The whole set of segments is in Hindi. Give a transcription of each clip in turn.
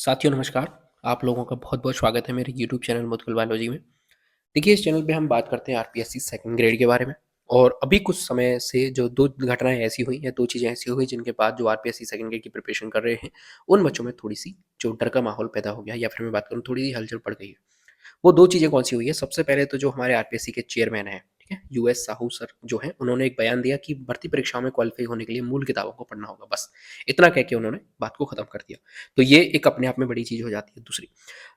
साथियों नमस्कार। आप लोगों का बहुत-बहुत स्वागत है मेरे यूट्यूब चैनल मुतकुल बायोलॉजी में। देखिए इस चैनल पे हम बात करते हैं आरपीएससी सेकंड ग्रेड के बारे में और अभी कुछ समय से जो 2 घटनाएँ ऐसी हुई या 2 चीज़ें ऐसी हुई जिनके बाद जो आरपीएससी सेकंड ग्रेड की प्रिपरेशन कर रहे हैं, उन बच्चों में थोड़ी-सी जो डर का माहौल पैदा हो गया या फिर मैं बात करूँ थोड़ी हलचल पड़ गई है। वो 2 चीज़ें कौन-सी हुई है, सबसे पहले तो जो हमारे आरपीएससी के चेयरमैन हैं, ठीक है? यूएस साहू सर जो हैं, उन्होंने एक बयान दिया कि भर्ती परीक्षाओं में क्वालीफाई होने के लिए मूल किताबों को पढ़ना होगा बस। इतना कह के उन्होंने बात को खत्म कर दिया। तो ये एक अपने आप में बड़ी चीज़ हो जाती है।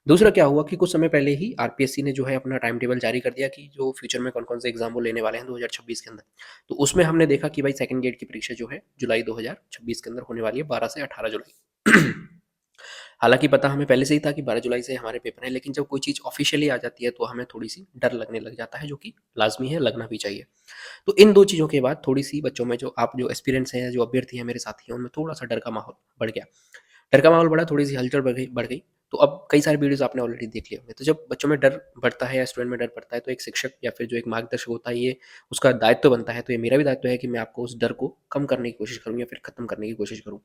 दूसरा क्या हुआ कि कुछ समय पहले ही आरपीएससी ने जो है अपना टाइम टेबल जारी कर दिया कि जो फ्यूचर में कौन-कौन से एग्ज़ाम वो लेने वाले हैं 2026 के अंदर। तो उसमें हमने देखा कि भाई सेकंड गेट की परीक्षा जो है जुलाई 2026 के अंदर होने वाली है 12 से 18 जुलाई। हालाँकि पता हमें पहले से ही था कि 12 जुलाई से हमारे पेपर हैं, लेकिन जब कोई चीज़ ऑफ़िशियली आ जाती है तो हमें थोड़ी-सी डर लगने लग जाता है, जो कि लाज़मी है, लगना भी चाहिए। तो इन 2 चीज़ों के बाद थोड़ी-सी बच्चों में जो आप जो एस्पिरेंट्स हैं, जो अभ्यर्थी हैं, मेरे साथी हैं, उनमें थोड़ा-सा डर का माहौल बढ़ गया। डर का माहौल बढ़ा, थोड़ी-सी हलचल बढ़ गई। तो अब कई सारे वीडियोज़ आपने ऑलरेडी देख लिए होंगे। तो जब बच्चों में डर बढ़ता है या स्टूडेंट में डर बढ़ता है, तो एक शिक्षक या फिर जो एक मार्गदर्शक होता है, ये उसका दायित्व बनता है। तो ये मेरा भी दायित्व है कि मैं आपको उस डर को कम करने की कोशिश करूँ या फिर खत्म करने की कोशिश करूँ।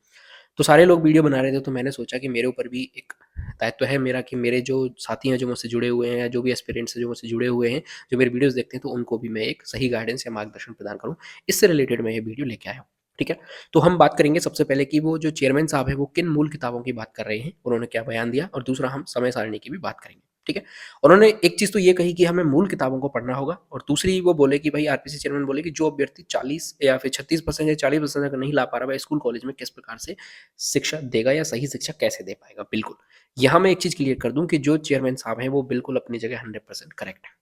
तो सारे लोग वीडियो बना रहे थे, तो मैंने सोचा कि मेरे ऊपर भी एक दायित्व है मेरा कि मेरे जो साथी हैं, जो मुझसे जुड़े हुए हैं या जो भी एस्पिरेंट्स हैं, जो मुझसे जुड़े हुए हैं, जो मेरे वीडियोज़ देखते हैं, तो उनको भी मैं एक सही गाइडेंस या मार्गदर्शन प्रदान करूँ। इससे रिलेटेड मैं ये वीडियो लेके आया हूँ, ठीक है? तो हम बात करेंगे सबसे पहले कि वो जो चेयरमैन साहब हैं, वो किन मूल किताबों की बात कर रहे हैं, उन्होंने क्या बयान दिया और दूसरा हम समय सारणी की भी बात करेंगे, ठीक है? उन्होंने एक चीज़ तो ये कही कि हमें मूल किताबों को पढ़ना होगा और दूसरी वो बोले कि भाई आरपीएससी चेयरमैन बोले कि जो अभ्यर्थी 40 या फिर 36% या 40% अगर नहीं ला पा रहा है, वह स्कूल कॉलेज में किस प्रकार से शिक्षा देगा या सही शिक्षा कैसे दे पाएगा? बिल्कुल। यहाँ मैं एक चीज़ क्लियर कर दूँ कि जो चेयरमैन साहब हैं, वो बिल्कुल अपनी जगह 100% करेक्ट हैं,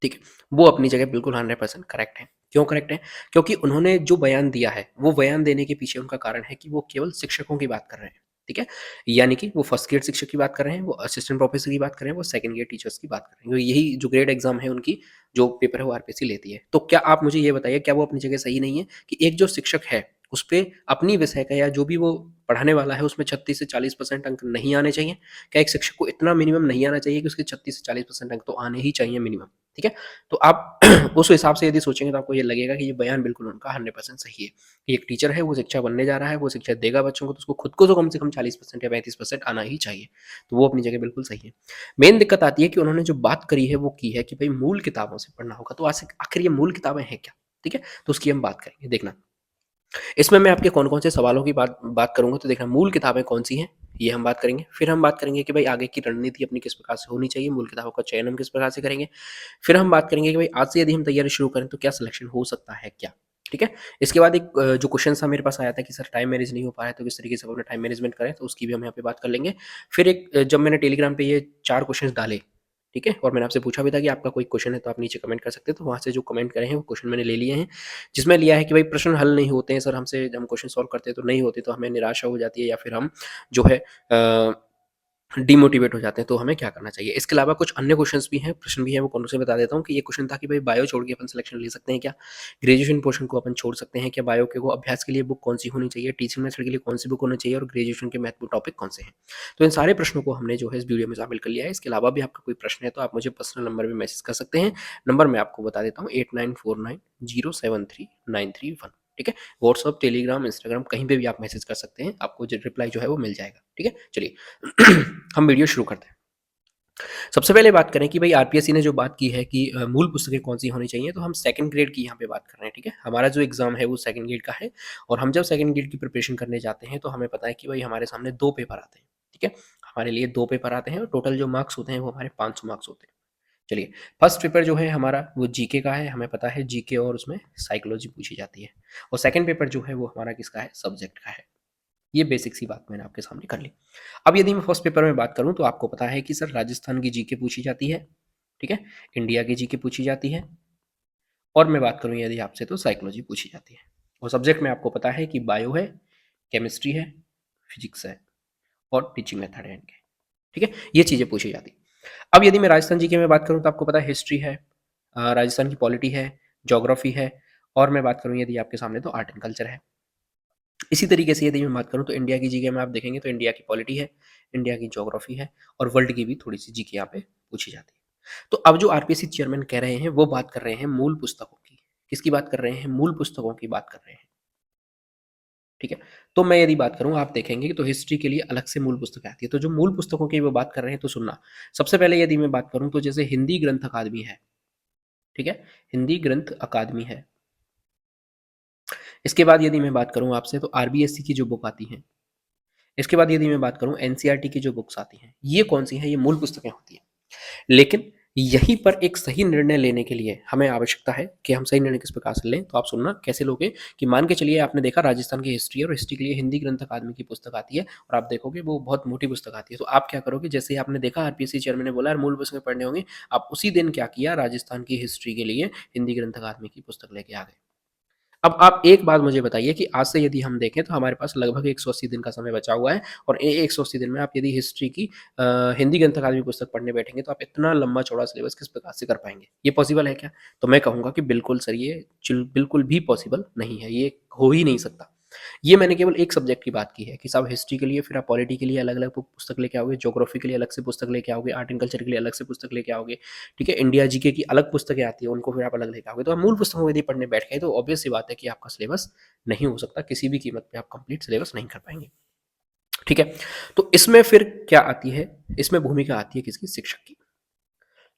ठीक है? वो अपनी जगह बिल्कुल 100% करेक्ट हैं। क्यों करेक्ट हैं? क्योंकि उन्होंने जो बयान दिया है, वो बयान देने के पीछे उनका कारण है कि वो केवल शिक्षकों की बात कर रहे हैं, ठीक है? यानी कि वो फर्स्ट ग्रेड शिक्षक की बात कर रहे हैं, वो असिस्टेंट प्रोफेसर की बात कर रहे हैं, वो सेकंड ग्रेड टीचर्स की बात कर रहे हैं। तो यही जो ग्रेड एग्ज़ाम है उनकी, जो पेपर है वो आरपीएससी लेती है। तो क्या आप मुझे ये बताइए, क्या वो अपनी जगह सही नहीं है कि एक जो शिक्षक है, उसपे अपनी विषय का या जो भी वो पढ़ाने वाला है, उसमें 36 से 40% अंक नहीं आने चाहिए? क्या एक शिक्षक को इतना मिनिमम नहीं आना चाहिए कि उसके 36 से 40% अंक तो आने ही चाहिए मिनिमम, ठीक है? तो आप उस हिसाब से यदि सोचेंगे तो आपको ये लगेगा कि ये बयान बिल्कुल उनका 100% सही है। कि एक टीचर है, वो शिक्षक बनने जा रहा है, वो शिक्षा देगा बच्चों को, तो उसको खुद को तो कम से कम 40% या 35% आना ही चाहिए। तो वो अपनी जगह बिल्कुल सही है। मेन दिक्कत आती है कि उन्होंने जो बात करी है वो की है कि भई मूल किताबों से पढ़ना होगा। तो आखिर ये मूल किताबें हैं क्या? ठीक है? तो उसकी हम बात करेंगे, देखना। इसमें मैं आपके कौन-कौन से सवालों की बात बात करूँगा, तो देखना मूल किताबें कौन-सी हैं, ये हम बात करेंगे। फिर हम बात करेंगे कि भई आगे की रणनीति अपनी किस प्रकार से होनी चाहिए, मूल किताबों का चयन हम किस प्रकार से करेंगे। फिर हम बात करेंगे कि भई आज से यदि हम तैयारी शुरू करें तो क्या सिलेक्शन हो सकता है क्या? ठीक है? इसके बाद एक जो क्वेश्चन सा मेरे पास आया था कि सर टाइम मैनेज नहीं हो पा रहा है, तो किस तरीके से हम अपना टाइम मैनेजमेंट करें, तो उसकी भी हम यहाँ पे बात कर लेंगे। फिर एक जब मैंने टेलीग्राम पे ये 4 क्वेश्चन्स डाले, ठीक है? और मैंने आपसे पूछा भी था कि आपका कोई क्वेश्चन है तो आप नीचे कमेंट कर सकते हैं, तो वहाँ से जो कमेंट करे हैं वो क्वेश्चन मैंने ले लिए हैं। जिसमें लिया है कि भाई प्रश्न हल नहीं होते हैं सर हमसे, जब हम क्वेश्चन सॉल्व करते हैं तो नहीं होते, तो हमें निराशा हो जाती है या फिर हम जो है डिमोटिवेट हो जाते हैं, तो हमें क्या करना चाहिए? इसके अलावा कुछ अन्य क्वेश्चन्स भी हैं, प्रश्न भी हैं, वो कौन से बता देता हूँ कि ये क्वेश्चन था कि भाई बायो छोड़ के अपन सिलेक्शन ले सकते हैं क्या? ग्रेजुएशन पोर्शन को अपन छोड़ सकते हैं क्या? बायो के को अभ्यास के लिए बुक कौन-सी होनी चाहिए? टीचिंग मेथड के लिए कौन-सी बुक होनी चाहिए? और ग्रेजुएशन के महत्वपूर्ण टॉपिक कौन से हैं? तो इन सारे प्रश्नों को हमने जो है इस वीडियो में शामिल कर लिया है। इसके अलावा भी आपका कोई प्रश्न है तो आप मुझे पर्सनल नंबर पे मैसेज कर सकते हैं। नंबर मैं आपको बता देता हूँ 8949073931, ठीक है? व्हाट्सएप, टेलीग्राम, इंस्टाग्राम कहीं पे भी आप मैसेज कर सकते हैं। आपको जो रिप्लाई जो है वो मिल जाएगा, ठीक है? चलिए हम वीडियो शुरू करते हैं। सबसे पहले बात करें कि भाई आरपीएससी ने जो बात की है कि मूल पुस्तकें कौन-सी होनी चाहिए, तो हम सेकंड ग्रेड की यहाँ पे बात कर रहे हैं, ठीक है? हमारा जो एग्ज़ाम है वो सेकंड ग्रेड का है और हम जब सेकंड ग्रेड की प्रिपरेशन करने जाते हैं, तो हमें पता है कि भाई हमारे सामने 2 पेपर आते हैं, ठीक है? हमारे लिए 2 पेपर आते हैं और टोटल जो मार्क्स होते हैं वो हमारे 500 मार्क्स होते हैं। चलिए, फर्स्ट पेपर जो है हमारा वो जीके का है, हमें पता है जीके और उसमें साइकोलॉजी पूछी जाती है और सेकंड पेपर जो है वो हमारा किसका है? सब्जेक्ट का है। ये बेसिक सी बात मैंने आपके सामने कर ली। अब यदि मैं फर्स्ट पेपर में बात करूँ तो आपको पता है कि सर राजस्थान की जीके पूछी जाती है, ठीक है? इंडिया की जीके पूछी जाती है और मैं बात करूँ यदि आपसे तो साइकोलॉजी पूछी जाती है। और सब्जेक्ट में आपको पता है कि बायो है, केमिस्ट्री है, फिजिक्स है और टीचिंग मेथड है इनके, ठीक है? ये चीज़ें पूछी जाती हैं। अब यदि मैं राजस्थान जीके में बात करूँ तो आपको पता है हिस्ट्री है, राजस्थान की पॉलिटी है, ज्योग्राफी है और मैं बात करूँ यदि आपके सामने तो आर्ट एंड कल्चर है। इसी तरीके से यदि मैं बात करूँ तो इंडिया की जीके में आप देखेंगे तो इंडिया की पॉलिटी है, इंडिया की ज्योग्राफी है और वर्ल्ड की भी थोड़ी-सी जीके यहाँ पे पूछी जाती है। तो अब जो आरपीएससी चेयरमैन कह रहे हैं वो बात कर रहे हैं मूल पुस्तकों की। किसकी बात कर रहे हैं? मूल पुस्तकों की बात कर रहे हैं, ठीक है? तो मैं यदि बात करूँ, आप देखेंगे कि तो हिस्ट्री के लिए अलग से मूल पुस्तकें आती है। तो जो मूल पुस्तकों की वो बात कर रहे हैं तो सुनना। सबसे पहले यदि मैं बात करूँ तो जैसे हिंदी ग्रंथ अकादमी है, ठीक है? हिंदी ग्रंथ अकादमी है। इसके बाद यदि मैं बात करूँ आपसे तो आरबीएससी की जो बुक आती हैं। इसके बाद यदि मैं बात करूँ एनसीईआरटी की जो बुक्स आती हैं, ये कौन-सी हैं? ये मूल पुस्तकें होती हैं। लेकिन यहीं पर एक सही निर्णय लेने के लिए हमें आवश्यकता है कि हम सही निर्णय किस प्रकार से लें। तो आप सुनना कैसे लोगे कि मान के चलिए आपने देखा राजस्थान की हिस्ट्री है और हिस्ट्री के लिए हिंदी ग्रंथ अकादमी की पुस्तक आती है और आप देखोगे वो बहुत मोटी पुस्तक आती है। तो आप क्या करोगे, जैसे ही आपने देखा आरपीएससी चेयरमैन ने बोला यार मूल पुस्तकें पढ़ने होंगे, आप उसी दिन क्या किया, राजस्थान की हिस्ट्री के लिए हिंदी ग्रंथ अकादमी की पुस्तक लेके आ गए। अब आप एक बात मुझे बताइए कि आज से यदि हम देखें तो हमारे पास लगभग 180 दिन का समय बचा हुआ है और 180 दिन में आप यदि हिस्ट्री की हिंदी ग्रंथ अकादमी पुस्तक पढ़ने बैठेंगे तो आप इतना लंबा चौड़ा सिलेबस किस प्रकार से कर पाएंगे? ये पॉसिबल है क्या? तो मैं कहूँगा कि बिल्कुल सर, ये बिल्कुल भी पॉसिबल नहीं है, ये हो ही नहीं सकता। ये मैंने केवल एक सब्जेक्ट की बात की है कि साहब हिस्ट्री के लिए फिर आप पॉलिटी के लिए अलग अलग पुस्तक लेके आओगे, ज्योग्राफी के लिए अलग से पुस्तक लेके आओगे, आर्ट एंड कल्चर के लिए अलग से पुस्तक लेके आओगे, ठीक है? इंडिया जीके की अलग पुस्तकें आती है, उनको फिर आप अलग लेके आओगे। तो आप मूल पुस्तकों को यदि पढ़ने बैठ गए तो ऑब्वियस सी बात है कि आपका सिलेबस नहीं हो सकता, किसी भी कीमत पे आप कंप्लीट सिलेबस नहीं कर पाएंगे, ठीक है? तो इसमें फिर क्या आती है, इसमें भूमिका आती है किसकी? शिक्षक की।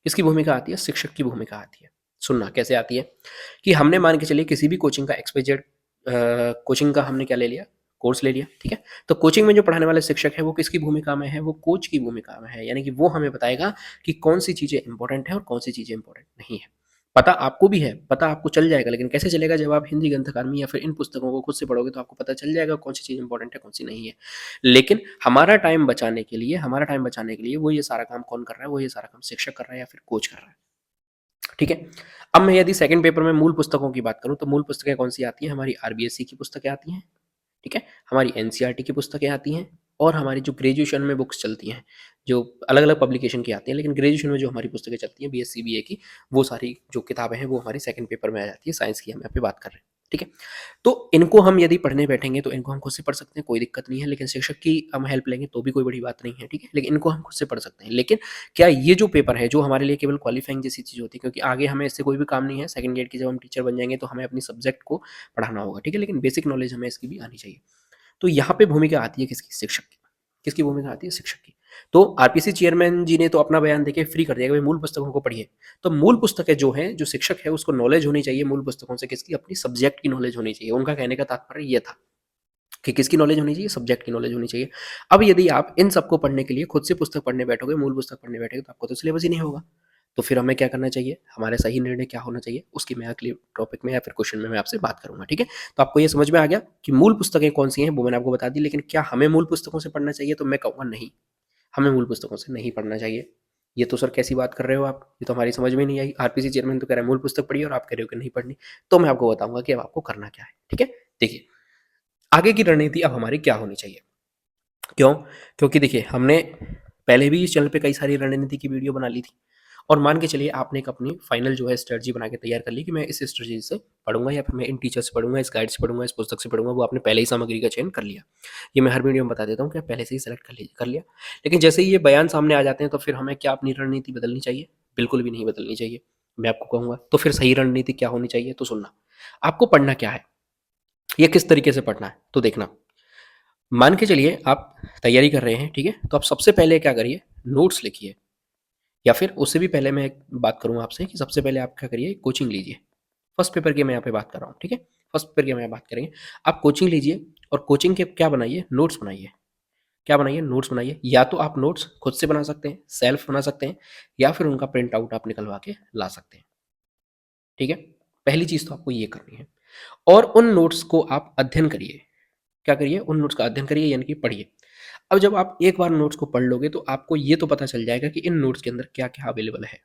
किसकी भूमिका आती है? शिक्षक की भूमिका आती है। सुनना कैसे आती है कि हमने मान के चलिए किसी भी कोचिंग का एक्सपेजेड कोचिंग का हमने क्या ले लिया, कोर्स ले लिया, ठीक है? तो कोचिंग में जो पढ़ाने वाले शिक्षक है वो किसकी भूमिका में है? वो कोच की भूमिका में है, यानी कि वो हमें बताएगा कि कौन सी चीज़ें इंपॉर्टेंट है और कौन सी चीज़ें इंपॉर्टेंट नहीं है। पता आपको भी है, पता आपको चल जाएगा, लेकिन कैसे चलेगा? जब आप हिंदी ग्रंथ अकादमी या फिर इन पुस्तकों को खुद से पढ़ोगे तो आपको पता चल जाएगा कौन सी चीज़ इंपॉर्टेंट है, कौन सी नहीं है। लेकिन हमारा टाइम बचाने के लिए वो ये सारा काम कौन कर रहा है? वो ये सारा काम शिक्षक कर रहा है या फिर कोच कर रहा है, ठीक है? अब मैं यदि सेकंड पेपर में मूल पुस्तकों की बात करूँ तो मूल पुस्तकें कौन सी आती हैं? हमारी आरबीएससी की पुस्तकें आती हैं, ठीक है? हमारी एनसीईआरटी की पुस्तकें आती हैं और हमारी जो ग्रेजुएशन में बुक्स चलती हैं, जो अलग-अलग पब्लिकेशन की आती हैं, लेकिन ग्रेजुएशन में जो हमारी पुस्तकें चलती हैं बीएससी, बीए की, वो सारी जो किताबें हैं वो हमारी सेकंड पेपर में आ जाती है। साइंस की हम यहाँ पे बात कर रहे हैं, ठीक है? तो इनको हम यदि पढ़ने बैठेंगे तो इनको हम खुद से पढ़ सकते हैं, कोई दिक्कत नहीं है, लेकिन शिक्षक की हम हेल्प लेंगे तो भी कोई बड़ी बात नहीं है, ठीक है? लेकिन इनको हम खुद से पढ़ सकते हैं। लेकिन क्या ये जो पेपर है, जो हमारे लिए केवल क्वालीफाइंग जैसी चीज़ होती है, क्योंकि आगे हमें इससे कोई भी काम नहीं है, सेकंड ग्रेड की जब हम टीचर बन जाएँगे तो हमें अपनी सब्जेक्ट को पढ़ाना होगा, ठीक है? लेकिन बेसिक नॉलेज हमें इसकी भी आनी चाहिए। तो यहाँ पे भूमिका आती है किसकी? शिक्षक की। किसकी भूमिका आती है? शिक्षक की। तो आरपीसी चेयरमैन जी ने तो अपना बयान देके फ्री कर दिया कि भाई मूल पुस्तकों को पढ़िए। तो मूल पुस्तकें जो हैं, जो शिक्षक है उसको नॉलेज होनी चाहिए मूल पुस्तकों से किसकी? अपनी सब्जेक्ट की नॉलेज होनी चाहिए। उनका कहने का तात्पर्य ये था कि किसकी नॉलेज होनी चाहिए? सब्जेक्ट की नॉलेज होनी चाहिए। अब यदि आप इन सबको पढ़ने के लिए खुद से पुस्तक पढ़ने बैठोगे, मूल पुस्तक पढ़ने बैठोगे तो आपको तो सिलेबस ही नहीं होगा। तो फिर हमें क्या करना चाहिए? हमारा सही निर्णय क्या होना चाहिए? उसकी मैं अगले टॉपिक में या फिर क्वेश्चन में मैं आपसे बात करूँगा, ठीक है? तो आपको ये समझ में आ गया कि मूल पुस्तकें कौन-सी हैं, वो मैंने आपको बता दी, लेकिन क्या हमें मूल पुस्तकों से पढ़ना चाहिए? तो मैं कहूँगा नहीं, हमें मूल पुस्तकों से नहीं पढ़ना चाहिए। ये तो सर कैसी बात कर रहे हो आप? ये तो हमारी समझ में नहीं आई। आरपीसी चेयरमैन तो कह रहा है मूल पुस्तक पढ़िए और आप कह रहे हो कि नहीं पढ़नी। तो मैं आपको बताऊँगा कि अब आपको करना क्या है, ठीक है? देखिए, आगे की रणनीति अब हमारी क्या होनी चाहिए? क्यों? क्योंकि देखिए हमने पहले भी इस चैनल पे कई सारी रणनीति की वीडियो बना ली थी और मान के चलिए आपने एक अपनी फाइनल जो है स्ट्रेटजी बना के तैयार कर ली कि मैं इस स्ट्रेटजी से पढ़ूंगा या फिर मैं इन टीचर से पढ़ूंगा, इस गाइड से पढ़ूंगा, इस पुस्तक से पढ़ूंगा। वो आपने पहले ही सामग्री का चयन कर लिया। ये मैं हर वीडियो में बता देता हूँ कि आप पहले से ही सेलेक्ट कर लिया। लेकिन जैसे ही ये बयान सामने आ जाते हैं तो फिर हमें क्या अपनी रणनीति बदलनी चाहिए? बिल्कुल भी नहीं बदलनी चाहिए। मैं आपको कहूँगा तो फिर सही रणनीति क्या होनी चाहिए? तो सुनना, आपको पढ़ना क्या है, ये किस तरीके से पढ़ना है, तो देखना। मान के चलिए आप तैयारी कर रहे हैं, ठीक है? तो आप सबसे पहले क्या करिए, नोट्स लिखिए या फिर उससे भी पहले मैं एक बात करूँ आपसे कि सबसे पहले आप क्या करिए, कोचिंग लीजिए। फर्स्ट पेपर की मैं यहाँ पे बात कर रहा हूँ, ठीक है? फर्स्ट पेपर की मैं बात करेंगे। आप कोचिंग लीजिए और कोचिंग के क्या बनाइए, नोट्स बनाइए। क्या बनाइए? नोट्स बनाइए। या तो आप नोट्स खुद से बना सकते हैं, सेल्फ बना सकते हैं या फिर उनका प्रिंट आउट आप निकलवा के ला सकते हैं, ठीक है? पहली चीज़ तो आपको ये करनी है और उन नोट्स को आप अध्ययन करिए। क्या करिए? उन नोट्स का अध्ययन करिए यानी कि पढ़िए। अब जब आप एक बार नोट्स को पढ़ लोगे तो आपको ये तो पता चल जाएगा कि इन नोट्स के अंदर क्या-क्या अवेलेबल है,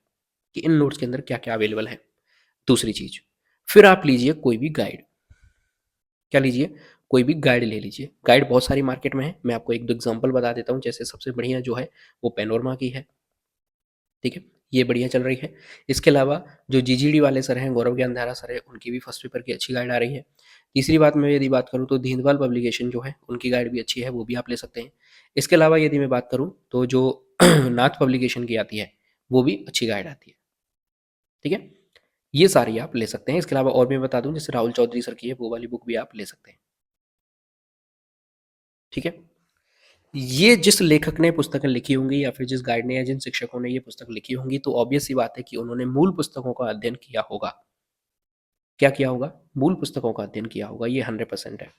कि इन नोट्स के अंदर क्या-क्या अवेलेबल है। दूसरी चीज़, फिर आप लीजिए कोई भी गाइड। क्या लीजिए? कोई भी गाइड ले लीजिए। गाइड बहुत सारी मार्केट में है। मैं आपको 1-2 एग्ज़ाम्पल बता देता हूँ। जैसे सबसे बढ़िया जो है वो पैनोरमा की है, ठीक है? ये बढ़िया चल रही है। इसके अलावा जो जीजीडी वाले सर हैं, गौरव ज्ञानधारा सर हैं, उनकी भी फर्स्ट पेपर की अच्छी गाइड आ रही है। तीसरी बात मैं यदि बात करूँ तो दीनदयाल पब्लिकेशन जो है, उनकी गाइड भी अच्छी है, वो भी आप ले सकते हैं। इसके अलावा यदि मैं बात करूँ तो जो नाथ पब्लिकेशन की आती है, वो भी अच्छी गाइड आती है, ठीक है? ये सारी आप ले सकते हैं। इसके अलावा और भी मैं बता दूँ, जैसे राहुल चौधरी सर की है, वो वाली बुक भी आप ले सकते हैं। ठीक है? ये जिस लेखक ने पुस्तकें लिखी होंगी या फिर जिस गाइड ने या जिन शिक्षकों ने ये पुस्तक लिखी होंगी, तो ऑब्वियस सी बात है कि उन्होंने मूल पुस्तकों का अध्ययन किया होगा। क्या किया होगा? मूल पुस्तकों का अध्ययन किया होगा, ये 100% है।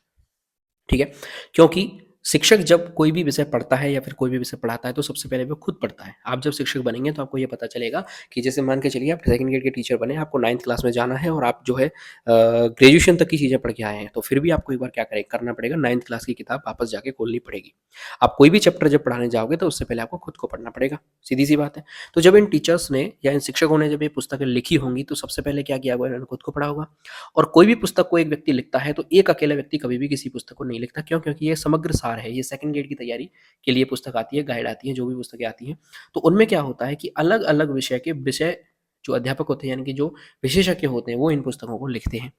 ठीक है? क्योंकि शिक्षक जब कोई भी विषय पढ़ता है या फिर कोई भी विषय पढ़ाता है तो सबसे पहले वो खुद पढ़ता है। आप जब शिक्षक बनेंगे तो आपको ये पता चलेगा कि जैसे मान के चलिए आप सेकंड ग्रेड के टीचर बने, आपको 9th क्लास में जाना है और आप जो है ग्रेजुएशन तक की चीज़ें पढ़ के आए हैं, तो फिर भी आपको एक बार क्या करें करना पड़ेगा, 9th क्लास की किताब वापस जाके खोलनी पड़ेगी। आप कोई भी चैप्टर जब पढ़ाने जाओगे तो उससे पहले आपको खुद को पढ़ना पड़ेगा, सीधी-सी बात है। तो जब इन टीचर्स ने या इन शिक्षकों ने जब ये पुस्तकें लिखी होंगी तो सबसे पहले क्या किया होगा, इन्होंने खुद को पढ़ा होगा। और कोई भी पुस्तक को एक व्यक्ति लिखता है तो एक अकेला व्यक्ति कभी भी किसी पुस्तक को नहीं लिखता। क्यों? क्योंकि ये समग्र सार है। ये सेकंड ग्रेड की तैयारी के लिए पुस्तक आती है, गाइड आती है, जो भी पुस्तकें आती हैं। तो उनमें क्या होता है कि अलग-अलग विषय के विषय जो अध्यापक होते हैं यानी कि जो विशेषज्ञ होते हैं वो इन पुस्तकों को लिखते हैं।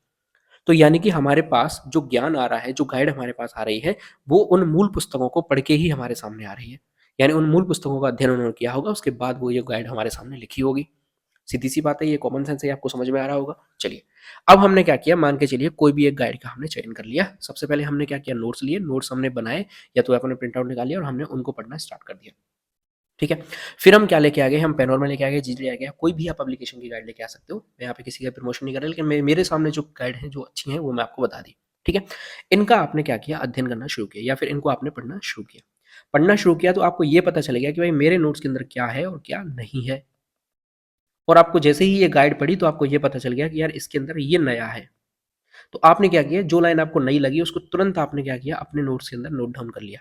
तो यानी कि हमारे पास जो ज्ञान आ रहा है, जो गाइड हमारे पास आ रही है, वो उन मूल पुस्तकों को पढ़ के ही हमारे सामने आ रही है। यानी उन मूल पुस्तकों का अध्ययन उन्होंने किया होगा, उसके बाद वो ये गाइड हमारे सामने लिखी होगी। सीधी-सी बात है, ये कॉमन सेंस है, आपको समझ में आ रहा होगा। चलिए, अब हमने क्या किया, मान के चलिए कोई भी एक गाइड का हमने चयन कर लिया। सबसे पहले हमने क्या किया, नोट्स लिए, नोट्स हमने बनाए या तो आपने प्रिंट आउट निकाल लिया और हमने उनको पढ़ना स्टार्ट कर दिया। ठीक है? फिर हम क्या लेके आ गए, हम पेन और में लेके आ गए, जीडी लेके आ गए, कोई भी आप पब्लिकेशन की गाइड लेके आ सकते हो। मैं यहाँ पे किसी का प्रमोशन नहीं कर रहा, लेकिन मेरे सामने जो गाइड हैं, जो अच्छी हैं, वो मैं आपको बता दी। ठीक है? इनका आपने क्या किया, अध्ययन करना शुरू किया या फिर इनको आपने पढ़ना शुरू किया। पढ़ना शुरू किया तो आपको ये पता चलेगा कि भाई मेरे नोट्स के अंदर क्या है और क्या नहीं है। और आपको जैसे ही ये गाइड पढ़ी तो आपको ये पता चल गया कि यार इसके अंदर ये नया है। तो आपने क्या किया, जो लाइन आपको नई लगी उसको तुरंत आपने क्या किया, अपने नोट्स के अंदर नोट डाउन कर लिया।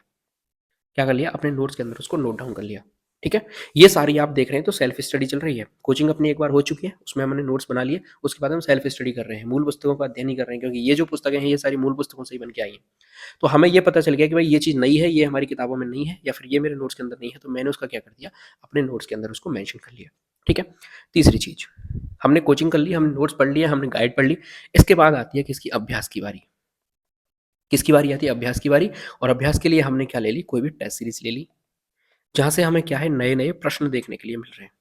क्या कर लिया, अपने नोट्स के अंदर उसको नोट डाउन कर लिया। ठीक है? ये सारी आप देख रहे हैं तो सेल्फ स्टडी चल रही है। कोचिंग अपनी एक बार हो चुकी है, उसमें हमने नोट्स बना लिए, उसके बाद हम सेल्फ स्टडी कर रहे हैं। मूल पुस्तकों का अध्ययन नहीं कर रहे हैं क्योंकि ये जो पुस्तकें हैं ये सारी मूल पुस्तकों से ही बन के आई हैं। तो हमें ये पता चल गया कि भाई ये चीज़ नई है, ये हमारी किताबों में नहीं है या फिर ये मेरे नोट्स के अंदर नहीं है, तो मैंने उसका क्या कर दिया, अपने नोट्स के अंदर उसको मेंशन कर लिया। ठीक है? तीसरी चीज़, हमने कोचिंग कर ली, हमने नोट्स पढ़ लिया, हमने गाइड पढ़ ली। इसके बाद आती है किसकी, अभ्यास की बारी। किसकी बारी आती है, अभ्यास की बारी। और अभ्यास के लिए हमने क्या ले ली, कोई भी टेस्ट सीरीज ले ली, जहाँ से हमें क्या है, नए-नए प्रश्न देखने के लिए मिल रहे हैं।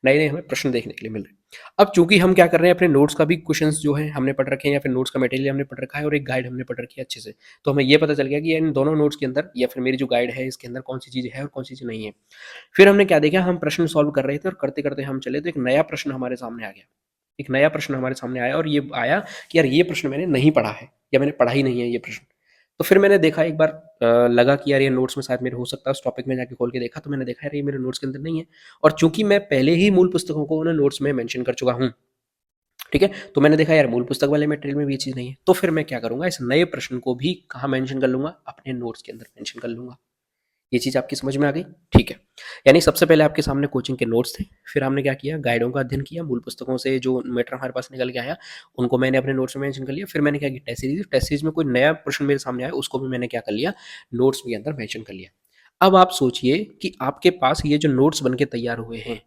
नए-नए हमें प्रश्न देखने के लिए मिल रहे हैं। अब चूँकि हम क्या कर रहे हैं, अपने नोट्स का भी क्वेश्चन्स जो है हमने पढ़ रखे हैं या फिर नोट्स का मटेरियल हमने पढ़ रखा है और एक गाइड हमने पढ़ रखी है अच्छे से। तो हमें ये पता चल गया कि इन दोनों नोट्स के अंदर या फिर मेरी जो गाइड है इसके अंदर कौन-सी चीज़ है और कौन-सी चीज़ नहीं है। फिर हमने क्या देखा, हम प्रश्न सॉल्व कर रहे थे और करते-करते हम चले तो एक नया प्रश्न हमारे सामने आ गया। एक नया प्रश्न हमारे सामने आया और ये आया कि यार ये प्रश्न मैंने नहीं पढ़ा है या मैंने पढ़ा ही नहीं है ये प्रश्न। तो फिर मैंने देखा एक बार, लगा कि यार ये नोट्स में शायद मेरे हो सकता है, उस टॉपिक में जाके खोल के देखा तो मैंने देखा यार ये मेरे नोट्स के अंदर नहीं है। और चूँकि मैं पहले ही मूल पुस्तकों को उन्हें नोट्स में मेंशन कर चुका हूँ, ठीक है? तो मैंने देखा यार मूल पुस्तक वाले मटेरियल में भी ये चीज़ नहीं है। तो फिर मैं क्या करूँगा, इस नए प्रश्न को भी कहाँ मेंशन कर लूँगा, अपने नोट्स के अंदर मेंशन कर लूँगा। ये चीज़ आपकी समझ में आ गई? ठीक है। यानी सबसे पहले आपके सामने कोचिंग के नोट्स थे, फिर हमने क्या किया, गाइडों का अध्ययन किया, मूल पुस्तकों से जो मैटर हमारे पास निकल के आया, उनको मैंने अपने नोट्स में मेंशन कर लिया। फिर मैंने क्या किया, टेस्ट सीरीज़ में कोई नया प्रश्न मेरे सामने आया, उसको भी मैंने क्या कर लिया, नोट्स के अंदर मेंशन कर लिया। अब आप सोचिए कि आपके पास ये जो नोट्स बन के तैयार हुए हैं,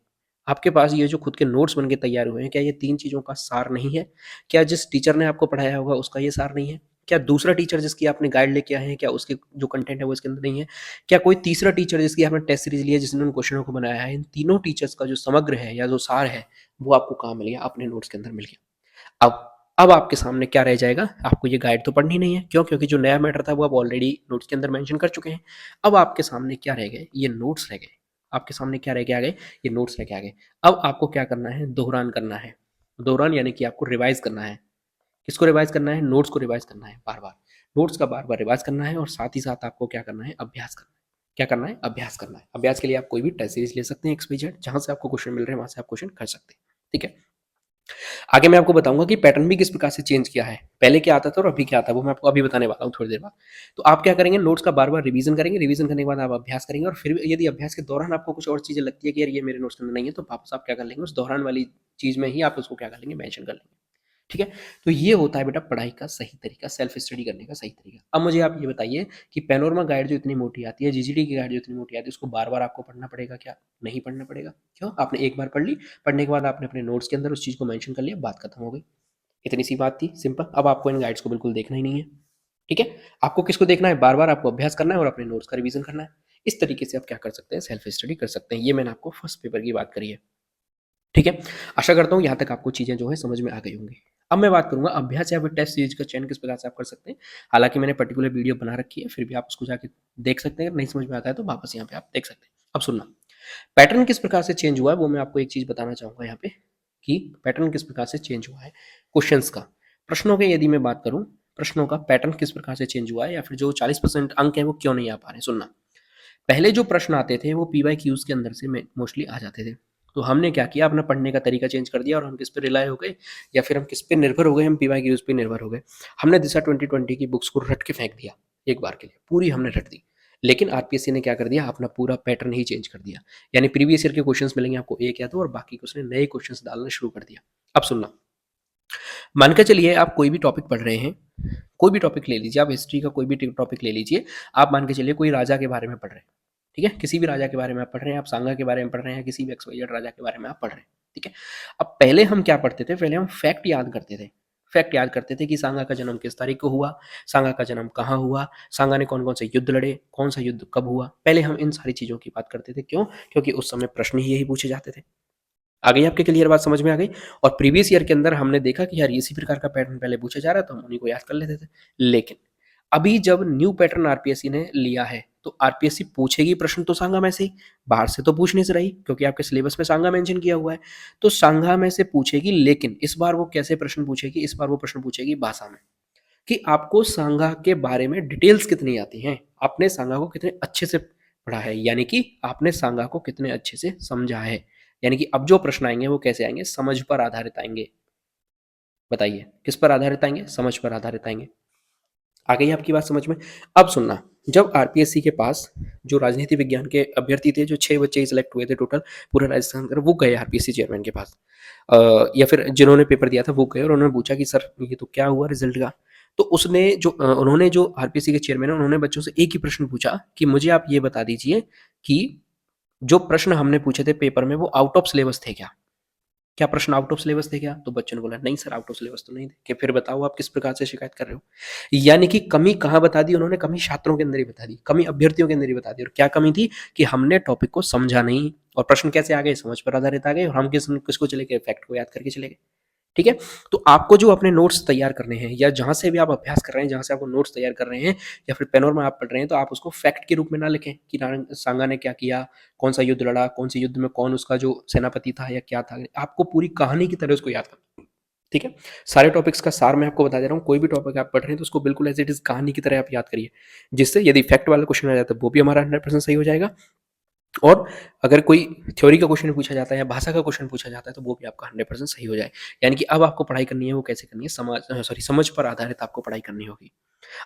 आपके पास ये जो खुद के नोट्स बन के तैयार हुए हैं, क्या ये 3 चीज़ों का सार नहीं है? क्या जिस टीचर ने आपको पढ़ाया होगा उसका ये सार नहीं है? क्या दूसरा टीचर जिसकी आपने गाइड लेके आए हैं, क्या उसके जो कंटेंट है वो इसके अंदर नहीं है? क्या कोई तीसरा टीचर जिसकी आपने टेस्ट सीरीज़ ली है, जिसने उन क्वेश्चनों को बनाया है, इन तीनों टीचर्स का जो समग्र है या जो सार है, वो आपको कहाँ मिल गया? अपने नोट्स के अंदर मिल गया। अब आपके सामने क्या रह जाएगा? आपको ये गाइड तो पढ़नी नहीं है। क्यों? क्योंकि जो नया मैटर था वो आप ऑलरेडी नोट्स के अंदर मेंशन कर चुके हैं। अब आपके सामने क्या रह गए? ये नोट्स रह गए। आपके सामने क्या रह के आ गए? ये नोट्स रह के आ गए। अब आपको क्या करना है? दोहरान करना है। दोहरान यानी कि आपको रिवाइज़ करना है। किसको रिवाइज़ करना है? नोट्स को रिवाइज़ करना है बार-बार। नोट्स का बार-बार रिवाइज़ करना है और साथ ही साथ आपको क्या करना है? अभ्यास करना है। क्या करना है? अभ्यास करना है। अभ्यास के लिए आप कोई भी टेस्ट सीरीज़ ले सकते हैं एक्स, वाई, जेड, जहाँ से आपको क्वेश्चन मिल रहे हैं वहाँ से आप क्वेश्चन कर सकते हैं। ठीक है? आगे मैं आपको बताऊँगा कि पैटर्न भी किस प्रकार से चेंज किया है। पहले क्या आता था और अभी क्या आता है, वो मैं आपको अभी बताने वाला हूँ थोड़ी देर बाद। तो आप क्या करेंगे, नोट्स का बार-बार रिवीज़न करेंगे, रिवीज़न करने के बाद आप अभ्यास करेंगे और फिर यदि अभ्यास के दौरान आपको कुछ और चीज़ें लगती है कि यार ये मेरे नोट्स के अंदर नहीं है, तो वापस आप क्या कर लेंगे, उस दोहरान वाली चीज़ में ही आप उसको क्या कर लेंगे, मेंशन कर लेंगे। ठीक है? तो ये होता है बेटा पढ़ाई का सही तरीका, सेल्फ स्टडी करने का सही तरीका। अब मुझे आप ये बताइए कि पैनोरमा गाइड जो इतनी मोटी आती है, जीजीडी की गाइड जो इतनी मोटी आती है, उसको बार-बार आपको पढ़ना पड़ेगा क्या? नहीं पढ़ना पड़ेगा। क्यों? आपने एक बार पढ़ ली, पढ़ने के बाद आपने अपने नोट्स के अंदर उस चीज़ को मेंशन कर लिया, बात खत्म हो गई। इतनी सी बात थी, सिंपल। अब आपको इन गाइड्स को बिल्कुल देखना ही नहीं है। ठीक है? आपको किसको देखना है? बार-बार आपको अभ्यास करना है और अपने नोट्स का रिवीजन करना है। इस तरीके से आप क्या कर सकते हैं? सेल्फ स्टडी कर सकते हैं। ये मैंने आपको फर्स्ट पेपर की बात करी है। ठीक है? आशा करता हूँ यहाँ तक आपको चीज़ें जो है समझ में आ गई होंगी। अब मैं बात करूँगा अभ्यास या फिर टेस्ट सीरीज का चयन किस प्रकार से आप कर सकते हैं। हालाँकि मैंने पर्टिकुलर वीडियो बना रखी है, फिर भी आप उसको जाके देख सकते हैं। अगर नहीं समझ में आता है तो वापस यहाँ पे आप देख सकते हैं। अब सुनना, पैटर्न किस प्रकार से चेंज हुआ है वो मैं आपको एक चीज़ बताना चाहूँगा यहाँ पे कि पैटर्न किस प्रकार से चेंज हुआ है क्वेश्चंस का। प्रश्नों की यदि मैं बात करूँ, प्रश्नों का पैटर्न किस प्रकार से चेंज हुआ है या फिर जो 40% अंक हैं वो क्यों नहीं आ पा रहे हैं। सुनना, पहले जो प्रश्न आते थे वो पी-वाई-क्यूज़ के अंदर से मोस्टली आ जाते थे। तो हमने क्या किया, अपना पढ़ने का तरीका चेंज कर दिया और हम किस पे रिलाय हो गए या फिर हम किस पे निर्भर हो गए, हम पी-वाई-क्यूज़ पे निर्भर हो गए। हमने दिशा 2020 की बुक्स को रट के फेंक दिया एक बार के लिए, पूरी हमने रट दी। लेकिन आरपीएससी ने क्या कर दिया, अपना पूरा पैटर्न ही चेंज कर दिया। यानी प्रीवियस ईयर के क्वेश्चंस मिलेंगे आपको 1 या 2 और बाकी के उसने नए क्वेश्चंस डालना शुरू कर दिया। अब सुनना, मान के चलिए आप कोई भी टॉपिक पढ़ रहे हैं, कोई भी टॉपिक ले लीजिए, आप हिस्ट्री का कोई भी टॉपिक ले लीजिए। आप मान के चलिए कोई राजा के बारे में पढ़ रहे हैं, ठीक है? किसी भी राजा के बारे में आप पढ़ रहे हैं, आप सांगा के बारे में पढ़ रहे हैं, किसी भी एक्स-वाई-ज़ेड राजा के बारे में आप पढ़ रहे हैं, ठीक है? अब पहले हम क्या पढ़ते थे, पहले हम फैक्ट याद करते थे। फैक्ट याद करते थे कि सांगा का जन्म किस तारीख को हुआ, सांगा का जन्म कहाँ हुआ, सांगा ने कौन-कौन से युद्ध लड़े, कौन-सा युद्ध कब हुआ। पहले हम इन सारी चीज़ों की बात करते थे, क्यों? क्योंकि उस समय प्रश्न ही यही पूछे जाते थे। आ गई आपके क्लियर बात समझ में आ गई? और प्रीवियस ईयर के अंदर हमने देखा कि यार इसी प्रकार का पैटर्न पहले पूछा जा रहा है, तो हम उन्हीं को याद कर लेते थे। लेकिन अभी जब न्यू पैटर्न आरपीएससी ने लिया है, तो आरपीएससी पूछेगी प्रश्न तो सांगा में से ही, बाहर से तो पूछ नहीं से रही, क्योंकि आपके सिलेबस में सांगा मेंशन किया हुआ है। तो सांगा में से पूछेगी, लेकिन इस बार वो कैसे प्रश्न पूछेगी? इस बार वो प्रश्न पूछेगी भाषा में, कि आपको सांगा के बारे में डिटेल्स कितनी आती हैं, आपने सांगा को कितने अच्छे से पढ़ा है, यानी कि आपने सांगा को कितने अच्छे से समझा है। यानी कि अब जो प्रश्न आएंगे वो कैसे आएंगे, समझ पर आधारित आएंगे। बताइए किस पर आधारित आएंगे, समझ पर आधारित आएंगे। आ गई आपकी बात समझ में? अब सुनना, जब आरपीएससी के पास जो राजनीति विज्ञान के अभ्यर्थी थे, जो 6 बच्चे सिलेक्ट हुए थे टोटल पूरे राजस्थान के, वो गए आरपीएससी चेयरमैन के पास, या फिर जिन्होंने पेपर दिया था वो गए और उन्होंने पूछा कि सर ये तो क्या हुआ रिजल्ट का। तो उसने जो उन्होंने जो आरपीएससी के चेयरमैन है, उन्होंने बच्चों से एक ही प्रश्न पूछा कि मुझे आप ये बता दीजिए कि जो प्रश्न हमने पूछे थे पेपर में वो आउट ऑफ सिलेबस थे क्या? क्या प्रश्न आउट ऑफ सिलेबस थे क्या? तो बच्चों ने बोला नहीं सर, आउट ऑफ सिलेबस तो नहीं थे। कि फिर बताओ आप किस प्रकार से शिकायत कर रहे हो? यानी कि कमी कहाँ बता दी उन्होंने, कमी छात्रों के अंदर ही बता दी, कमी अभ्यर्थियों के अंदर ही बता दी। और क्या कमी थी कि हमने टॉपिक को समझा नहीं। और प्रश्न कैसे आ गए, समझ पर आधारित आ गए, और हम किसको चले गए, फैक्ट को याद करके चले गए। ठीक है? तो आपको जो अपने नोट्स तैयार करने हैं, या जहाँ से भी आप अभ्यास कर रहे हैं, जहाँ से आपको नोट्स तैयार कर रहे हैं, या फिर पेनोर में आप पढ़ रहे हैं, तो आप उसको फैक्ट के रूप में ना लिखें कि सांगा ने क्या किया, कौन सा युद्ध लड़ा, कौन से युद्ध में कौन उसका जो सेनापति था या क्या था। आपको पूरी कहानी की तरह उसको याद करना। ठीक है? सारे टॉपिक्स का सार मैं आपको बता दे रहा हूँ। कोई भी टॉपिक आप पढ़ रहे हैं तो उसको बिल्कुल एज इट इज कहानी की तरह आप याद करिए, जिससे यदि फैक्ट वाला क्वेश्चन आ जाता है वो भी हमारा 100% सही हो जाएगा। और अगर कोई थ्योरी का क्वेश्चन पूछा जाता है या भाषा का क्वेश्चन पूछा जाता है तो वो भी आपका 100% सही हो जाए। यानी कि अब आपको पढ़ाई करनी है, वो कैसे करनी है, समझ पर आधारित आपको पढ़ाई करनी होगी।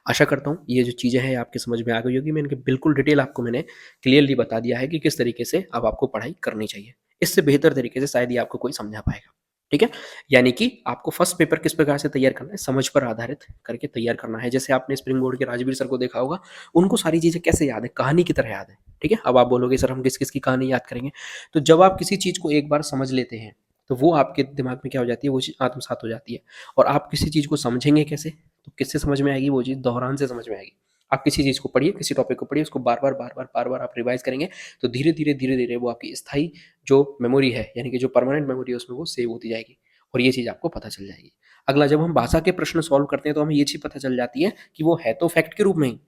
आशा करता हूँ ये जो चीज़ें हैं आपके समझ में आ गई होगी। मैंने बिल्कुल डिटेल आपको मैंने क्लियरली बता दिया है कि किस तरीके से अब आपको पढ़ाई करनी चाहिए। इससे बेहतर तरीके से शायद ही आपको कोई समझा पाएगा। ठीक है? यानी कि आपको फर्स्ट पेपर किस प्रकार से तैयार करना है, समझ पर आधारित करके तैयार करना है। जैसे आपने स्प्रिंग बोर्ड के राजवीर सर को देखा होगा, उनको सारी चीज़ें कैसे याद है, कहानी की तरह याद है। ठीक है? अब आप बोलोगे सर हम किस-किस की कहानी याद करेंगे? तो जब आप किसी चीज़ को एक बार समझ लेते हैं, तो वो आपके दिमाग में क्या हो जाती है, वो चीज़ आत्मसात हो जाती है। और आप किसी चीज़ को समझेंगे कैसे? तो किससे समझ में आएगी वो चीज़? दोहरान से समझ में आएगी। आप किसी चीज़ को पढ़िए, किसी टॉपिक को पढ़िए, उसको बार-बार, बार-बार, बार-बार आप रिवाइज़ करेंगे, तो धीरे-धीरे, धीरे-धीरे वो आपकी स्थायी जो मेमोरी है, यानी कि जो परमानेंट मेमोरी है उसमें वो सेव होती जाएगी। और ये चीज़ आपको पता चल जाएगी। अगला, जब हम भाषा के प्रश्न सॉल्व करते हैं तो हमें ये चीज़ पता चल जाती है कि वो है तो फैक्ट के रूप में ही,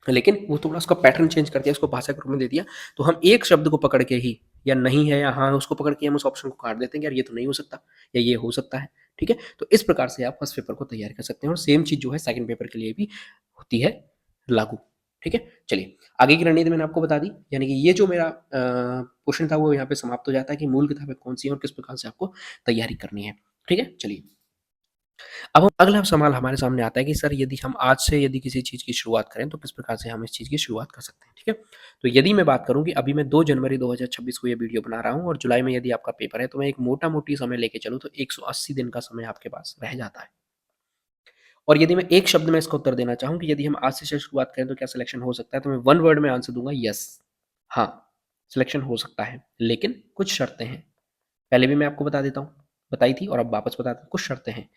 लेकिन वो थोड़ा उसका पैटर्न चेंज कर दिया, उसको भाषा के रूप में दे दिया। तो हम एक शब्द को पकड़ के ही, या नहीं है या हाँ है, उसको पकड़ के हम उस ऑप्शन को काट देते हैं कि यार ये तो नहीं हो सकता या ये हो सकता है। ठीक है? तो इस प्रकार से आप फर्स्ट पेपर को तैयार कर सकते हैं, और सेम चीज़ जो है सेकंड पेपर के लिए भी होती है लागू। ठीक है? चलिए, आगे की रणनीति मैंने आपको बता दी। यानी कि ये जो मेरा क्वेश्चन था वो यहाँ पे समाप्त हो जाता है कि मूल किताबें कौन-सी हैं और किस प्रकार से आपको तैयारी करनी है। ठीक है? चलिए, अब अगला सवाल हमारे सामने आता है कि सर यदि हम आज से यदि किसी चीज़ की शुरुआत करें तो किस प्रकार से हम इस चीज़ की शुरुआत कर सकते हैं। ठीक है? तो यदि मैं बात करूँ कि अभी मैं 2 जनवरी 2026 को ये वीडियो बना रहा हूँ और जुलाई में यदि आपका पेपर है, तो मैं एक मोटा-मोटी समय लेके चलूँ तो 180 दिन का समय आपके पास रह जाता है। और यदि मैं एक शब्द में इसका उत्तर देना चाहूँ कि यदि हम आज से शुरुआत करें तो क्या सिलेक्शन हो सकता है, तो मैं 1 वर्ड में आंसर दूँगा, यस। हाँ, सिलेक्शन हो सकता है, लेकिन कुछ शर्तें हैं। पहले भी मैं आपको बता देता हूँ, बताई थी और अब वापस बताता हूँ। कुछ शर्तें हैं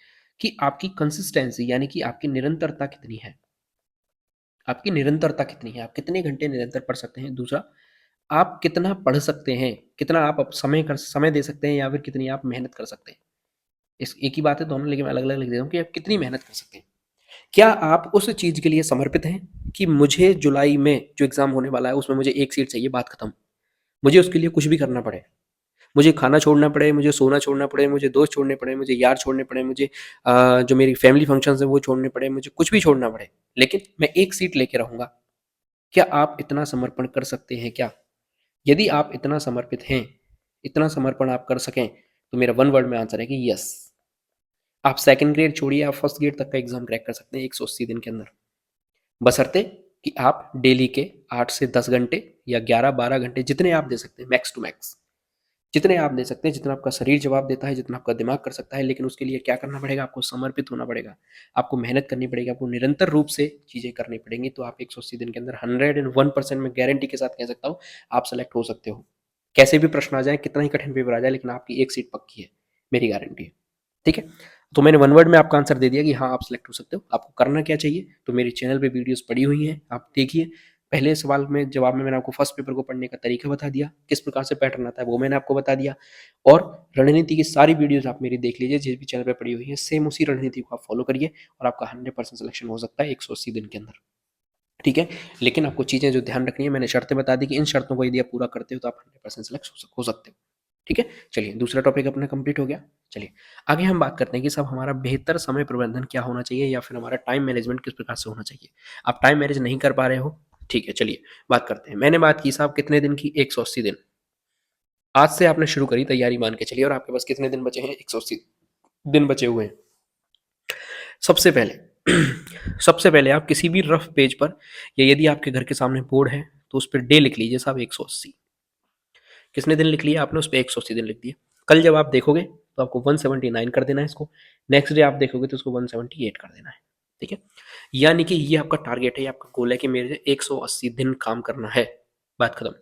कि आपकी कंसिस्टेंसी, यानी कि आपकी निरंतरता कितनी है। आपकी निरंतरता कितनी है, आप कितने घंटे निरंतर पढ़ सकते हैं। दूसरा, आप कितना पढ़ सकते हैं, कितना आप समय दे सकते हैं, या फिर कितनी आप मेहनत कर सकते हैं। इस एक ही बात है दोनों, लेकिन मैं अलग-अलग लिख देता हूँ कि आप कितनी मेहनत कर सकते हैं। क्या आप उस चीज़ के लिए समर्पित हैं कि मुझे जुलाई में जो एग्ज़ाम होने वाला है उसमें मुझे 1 सीट चाहिए, बात खत्म। मुझे उसके लिए कुछ भी करना पड़े। मुझे खाना छोड़ना पड़े, मुझे सोना छोड़ना पड़े, मुझे दोस्त छोड़ने पड़े, मुझे यार छोड़ने पड़े, मुझे जो मेरी फैमिली फंक्शंस हैं वो छोड़ने पड़े, मुझे कुछ भी छोड़ना पड़े, लेकिन मैं 1 सीट लेके रहूँगा। क्या आप इतना समर्पण कर सकते हैं क्या? यदि आप इतना समर्पित हैं, इतना समर्पण आप कर सकें, तो मेरा वन वर्ड में आंसर है कि यस। आप सेकंड ग्रेड छोड़िए, आप फर्स्ट ग्रेड तक का एग्ज़ाम क्रैक कर सकते हैं 180 दिन के अंदर। बशर्ते कि आप डेली के 8 से 10 घंटे या 11-12 घंटे जितने आप दे सकते हैं, मैक्स टू मैक्स। जितने आप दे सकते हैं, जितना आपका शरीर जवाब देता है, जितना आपका दिमाग कर सकता है, लेकिन उसके लिए क्या करना पड़ेगा? आपको समर्पित होना पड़ेगा। आपको मेहनत करनी पड़ेगी, आपको निरंतर रूप से चीज़ें करनी पड़ेंगी, तो आप 180 दिन के अंदर 101% मैं गारंटी के साथ कह सकता हूँ, आप सेलेक्ट हो सकते हो। कैसे भी प्रश्न आ जाए, कितना ही कठिन पेपर आ जाए, लेकिन आपकी एक सीट पक्की है, मेरी गारंटी है। ठीक है? तो मैंने वन वर्ड में आपका आंसर दे दिया कि हाँ, आप सेलेक्ट हो सकते हो। आपको करना क्या चाहिए? तो मेरे चैनल पे वीडियोज़ पड़ी हुई हैं, आप देखिए। पहले सवाल में जवाब में मैंने आपको फर्स्ट पेपर को पढ़ने का तरीका बता दिया, किस प्रकार से पैटर्न आता है वो मैंने आपको बता दिया, और रणनीति की सारी वीडियोज़ आप मेरी देख लीजिए, जिस भी चैनल पे पड़ी हुई है, सेम उसी रणनीति को आप फॉलो करिए और आपका 100% सिलेक्शन हो सकता है 180 दिन के अंदर। ठीक है? लेकिन आपको चीज़ें जो ध्यान रखनी है, मैंने शर्तें बता दी कि इन शर्तों को यदि आप पूरा करते हो तो आप 100% सिलेक्ट हो सकते हो। ठीक है? चलिए, दूसरा टॉपिक अपना कंप्लीट हो गया। चलिए, आगे हम बात करते हैं कि साहब हमारा बेहतर समय प्रबंधन क्या होना चाहिए या फिर हमारा टाइम मैनेजमेंट किस प्रकार से होना चाहिए। आप टाइम मैनेज नहीं कर पा रहे हो, ठीक है, चलिए बात करते हैं। मैंने बात की साहब कितने दिन की? 180 दिन। आज से आपने शुरू करी तैयारी, मान के चलिए, और आपके पास कितने दिन बचे हैं? 180 दिन बचे हुए हैं। सबसे पहले सबसे पहले आप किसी भी रफ पेज पर, या यदि आपके घर के सामने बोर्ड है, तो उस पर डे लिख लीजिए साहब 180। कितने दिन लिख लिया आपने? उस पर 180 दिन लिख दिए। कल जब आप देखोगे तो आपको 179 कर देना है इसको। नेक्स्ट डे आप देखोगे तो उसको 178 कर देना है। ठीक है? यानी कि ये आपका टारगेट है, ये आपका गोल है कि मेरे 180 दिन काम करना है, बात खत्म।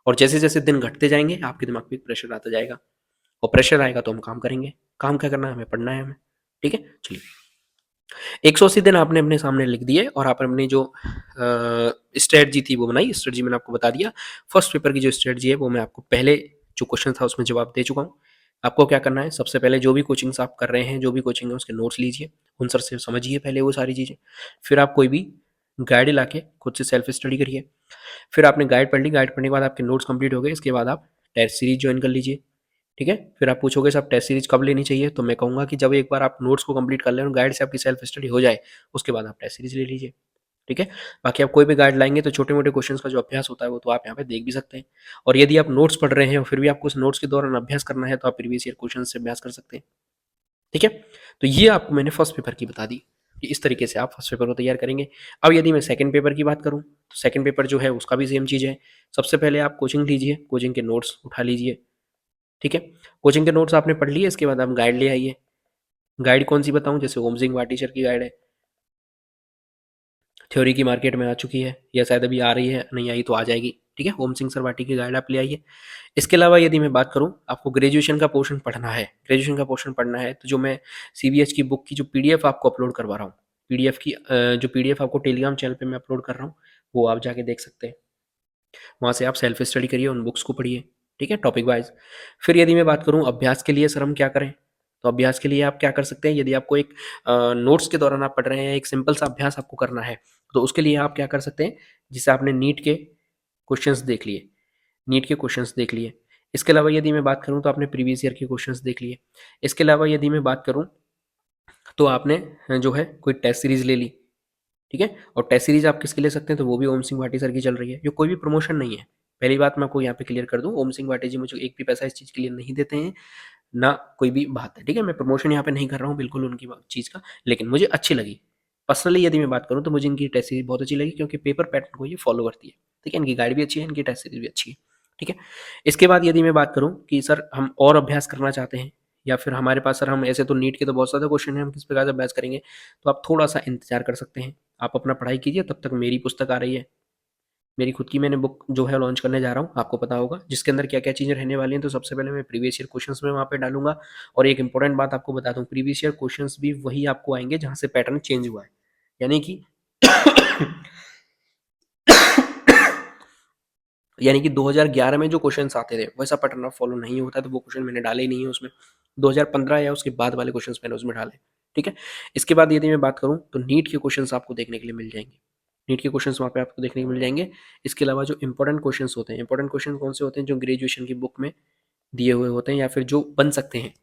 और जैसे जैसे दिन घटते जाएंगे आपके दिमाग पे प्रेशर आता जाएगा, और प्रेशर आएगा तो हम काम करेंगे। काम क्या करना है? हमें पढ़ना है हमें। ठीक है, चलिए। 180 दिन आपने अपने सामने लिख दिए और आपने अपनी जो स्ट्रेटजी थी वो बनाई। स्ट्रेटजी मैंने आपको बता दिया। फर्स्ट पेपर की जो स्ट्रेटजी है वो मैं आपको पहले जो क्वेश्चन था उसमें जवाब दे चुका हूँ। आपको क्या करना है? सबसे पहले जो भी कोचिंग्स आप कर रहे हैं, जो भी कोचिंग है उसके नोट्स लीजिए, उन सर से समझिए पहले वो सारी चीज़ें। फिर आप कोई भी गाइड ला के खुद से सेल्फ स्टडी करिए। फिर आपने गाइड पढ़ ली, गाइड पढ़ने के बाद आपके नोट्स कंप्लीट हो गए, इसके बाद आप टेस्ट सीरीज ज्वाइन कर लीजिए। ठीक है? फिर आप पूछोगे साहब टेस्ट सीरीज कब लेनी चाहिए? तो मैं कहूँगा कि जब एक बार आप नोट्स को कंप्लीट कर लें और गाइड से आपकी सेल्फ स्टडी हो जाए, उसके बाद आप टेस्ट सीरीज ले लीजिए। ठीक है? बाकी आप कोई भी गाइड लाएँगे तो छोटे-मोटे क्वेश्चंस का जो अभ्यास होता है वो तो आप यहाँ पे देख भी सकते हैं। और यदि आप नोट्स पढ़ रहे हैं और फिर भी आपको उस नोट्स के दौरान अभ्यास करना है तो आप प्रीवियस ईयर क्वेश्चन से अभ्यास कर सकते हैं। ठीक है? तो ये आपको मैंने फर्स्ट पेपर की बता दी कि इस तरीके से आप फर्स्ट पेपर को तैयार करेंगे। अब यदि मैं सेकंड पेपर की बात करूँ, तो सेकंड पेपर जो है उसका भी सेम चीज़ है। सबसे पहले आप कोचिंग लीजिए, कोचिंग के नोट्स उठा लीजिए। ठीक है? कोचिंग के नोट्स आपने पढ़ लिए, इसके बाद आप गाइड ले आइए। गाइड कौन-सी बताऊँ? जैसे ओम सिंह वाटीचर की गाइड है, थ्योरी की मार्केट में आ चुकी है या शायद अभी आ रही है, नहीं आई तो आ जाएगी। ठीक है? ओम सिंह सर वाटी की गाइड आप ले आइए। इसके अलावा यदि मैं बात करूँ, आपको ग्रेजुएशन का पोर्शन पढ़ना है, ग्रेजुएशन का पोर्शन पढ़ना है, तो जो मैं सीबीएच की बुक की जो पीडीएफ आपको अपलोड करवा रहा हूँ, पीडीएफ की जो पीडीएफ आपको टेलीग्राम चैनल पे मैं अपलोड कर रहा हूँ, वो आप जाके देख सकते हैं। वहाँ से आप सेल्फ स्टडी करिए, उन बुक्स को पढ़िए। ठीक है? Topic wise. फिर यदि मैं बात करूँ अभ्यास के लिए सर हम क्या करें? तो अभ्यास के लिए आप क्या कर सकते हैं? यदि आपको एक नोट्स के दौरान आप पढ़ रहे हैं, एक सिंपल सा अभ्यास आपको करना है, तो उसके लिए आप क्या कर सकते हैं? जैसे आपने नीट के क्वेश्चंस देख लिए, नीट के क्वेश्चंस देख लिए। इसके अलावा यदि मैं बात करूँ तो आपने प्रीवियस ईयर के क्वेश्चंस देख लिए। इसके अलावा यदि मैं बात करूँ तो आपने जो है कोई टेस्ट सीरीज़ ले ली। ठीक है? और टेस्ट सीरीज़ आप किसकी ले सकते हैं? तो वो भी ओम सिंह भाटी सर की चल रही है, जो कोई भी प्रमोशन नहीं है। पहली बात मैं आपको यहाँ पे क्लियर कर दूँ, ओम सिंह भाटी जी मुझे एक भी पैसा इस चीज़ के लिए नहीं देते हैं, ना कोई भी बात है। ठीक है? मैं प्रमोशन यहाँ पे नहीं कर रहा हूँ बिल्कुल उनकी चीज़ का, लेकिन मुझे अच्छी लगी। पर्सनली यदि मैं बात करूँ तो मुझे इनकी टेस्ट सीरीज़ बहुत अच्छी लगी, क्योंकि पेपर पैटर्न को ये फॉलो करती है। ठीक है? इनकी गाइड भी अच्छी है, इनकी टेस्ट सीरीज़ भी अच्छी है। ठीक है? इसके बाद यदि मैं बात करूँ कि सर हम और अभ्यास करना चाहते हैं, या फिर हमारे पास सर हम ऐसे तो नीट के तो बहुत ज़्यादा क्वेश्चन हैं, हम किस प्रकार से अभ्यास करेंगे? तो आप थोड़ा-सा इंतज़ार कर सकते हैं। आप अपना पढ़ाई कीजिए, तब तक मेरी पुस्तक आ रही है। मेरी खुद की मैंने बुक जो है लॉन्च करने जा रहा हूँ, आपको पता होगा, जिसके अंदर क्या-क्या चीज़ें रहने वाली हैं। तो सबसे पहले मैं प्रीवियस ईयर क्वेश्चंस में वहाँ पे डालूँगा, और एक इम्पोर्टेंट बात आपको बता दूँ, प्रीवियस ईयर क्वेश्चंस भी वही आपको आएँगे जहाँ से पैटर्न चेंज हुआ है। यानी कि यानी कि 2011 में जो क्वेश्चंस आते थे, वैसा पैटर्न अब फॉलो नहीं होता, तो वो क्वेश्चन मैंने डाले ही नहीं है उसमें। 2015 या उसके बाद वाले क्वेश्चंस मैंने उसमें डाले, ठीक है। इसके बाद यदि मैं बात करूँ तो नीट के क्वेश्चंस आपको देखने के लिए मिल जाएंगे, नीट के क्वेश्चंस वहाँ पे आपको देखने को मिल जाएंगे। इसके अलावा जो इंपॉर्टेंट क्वेश्चंस होते हैं, इंपॉर्टेंट क्वेश्चन कौन से होते हैं, जो ग्रेजुएशन की बुक में दिए हुए होते हैं या फिर जो बन सकते हैं,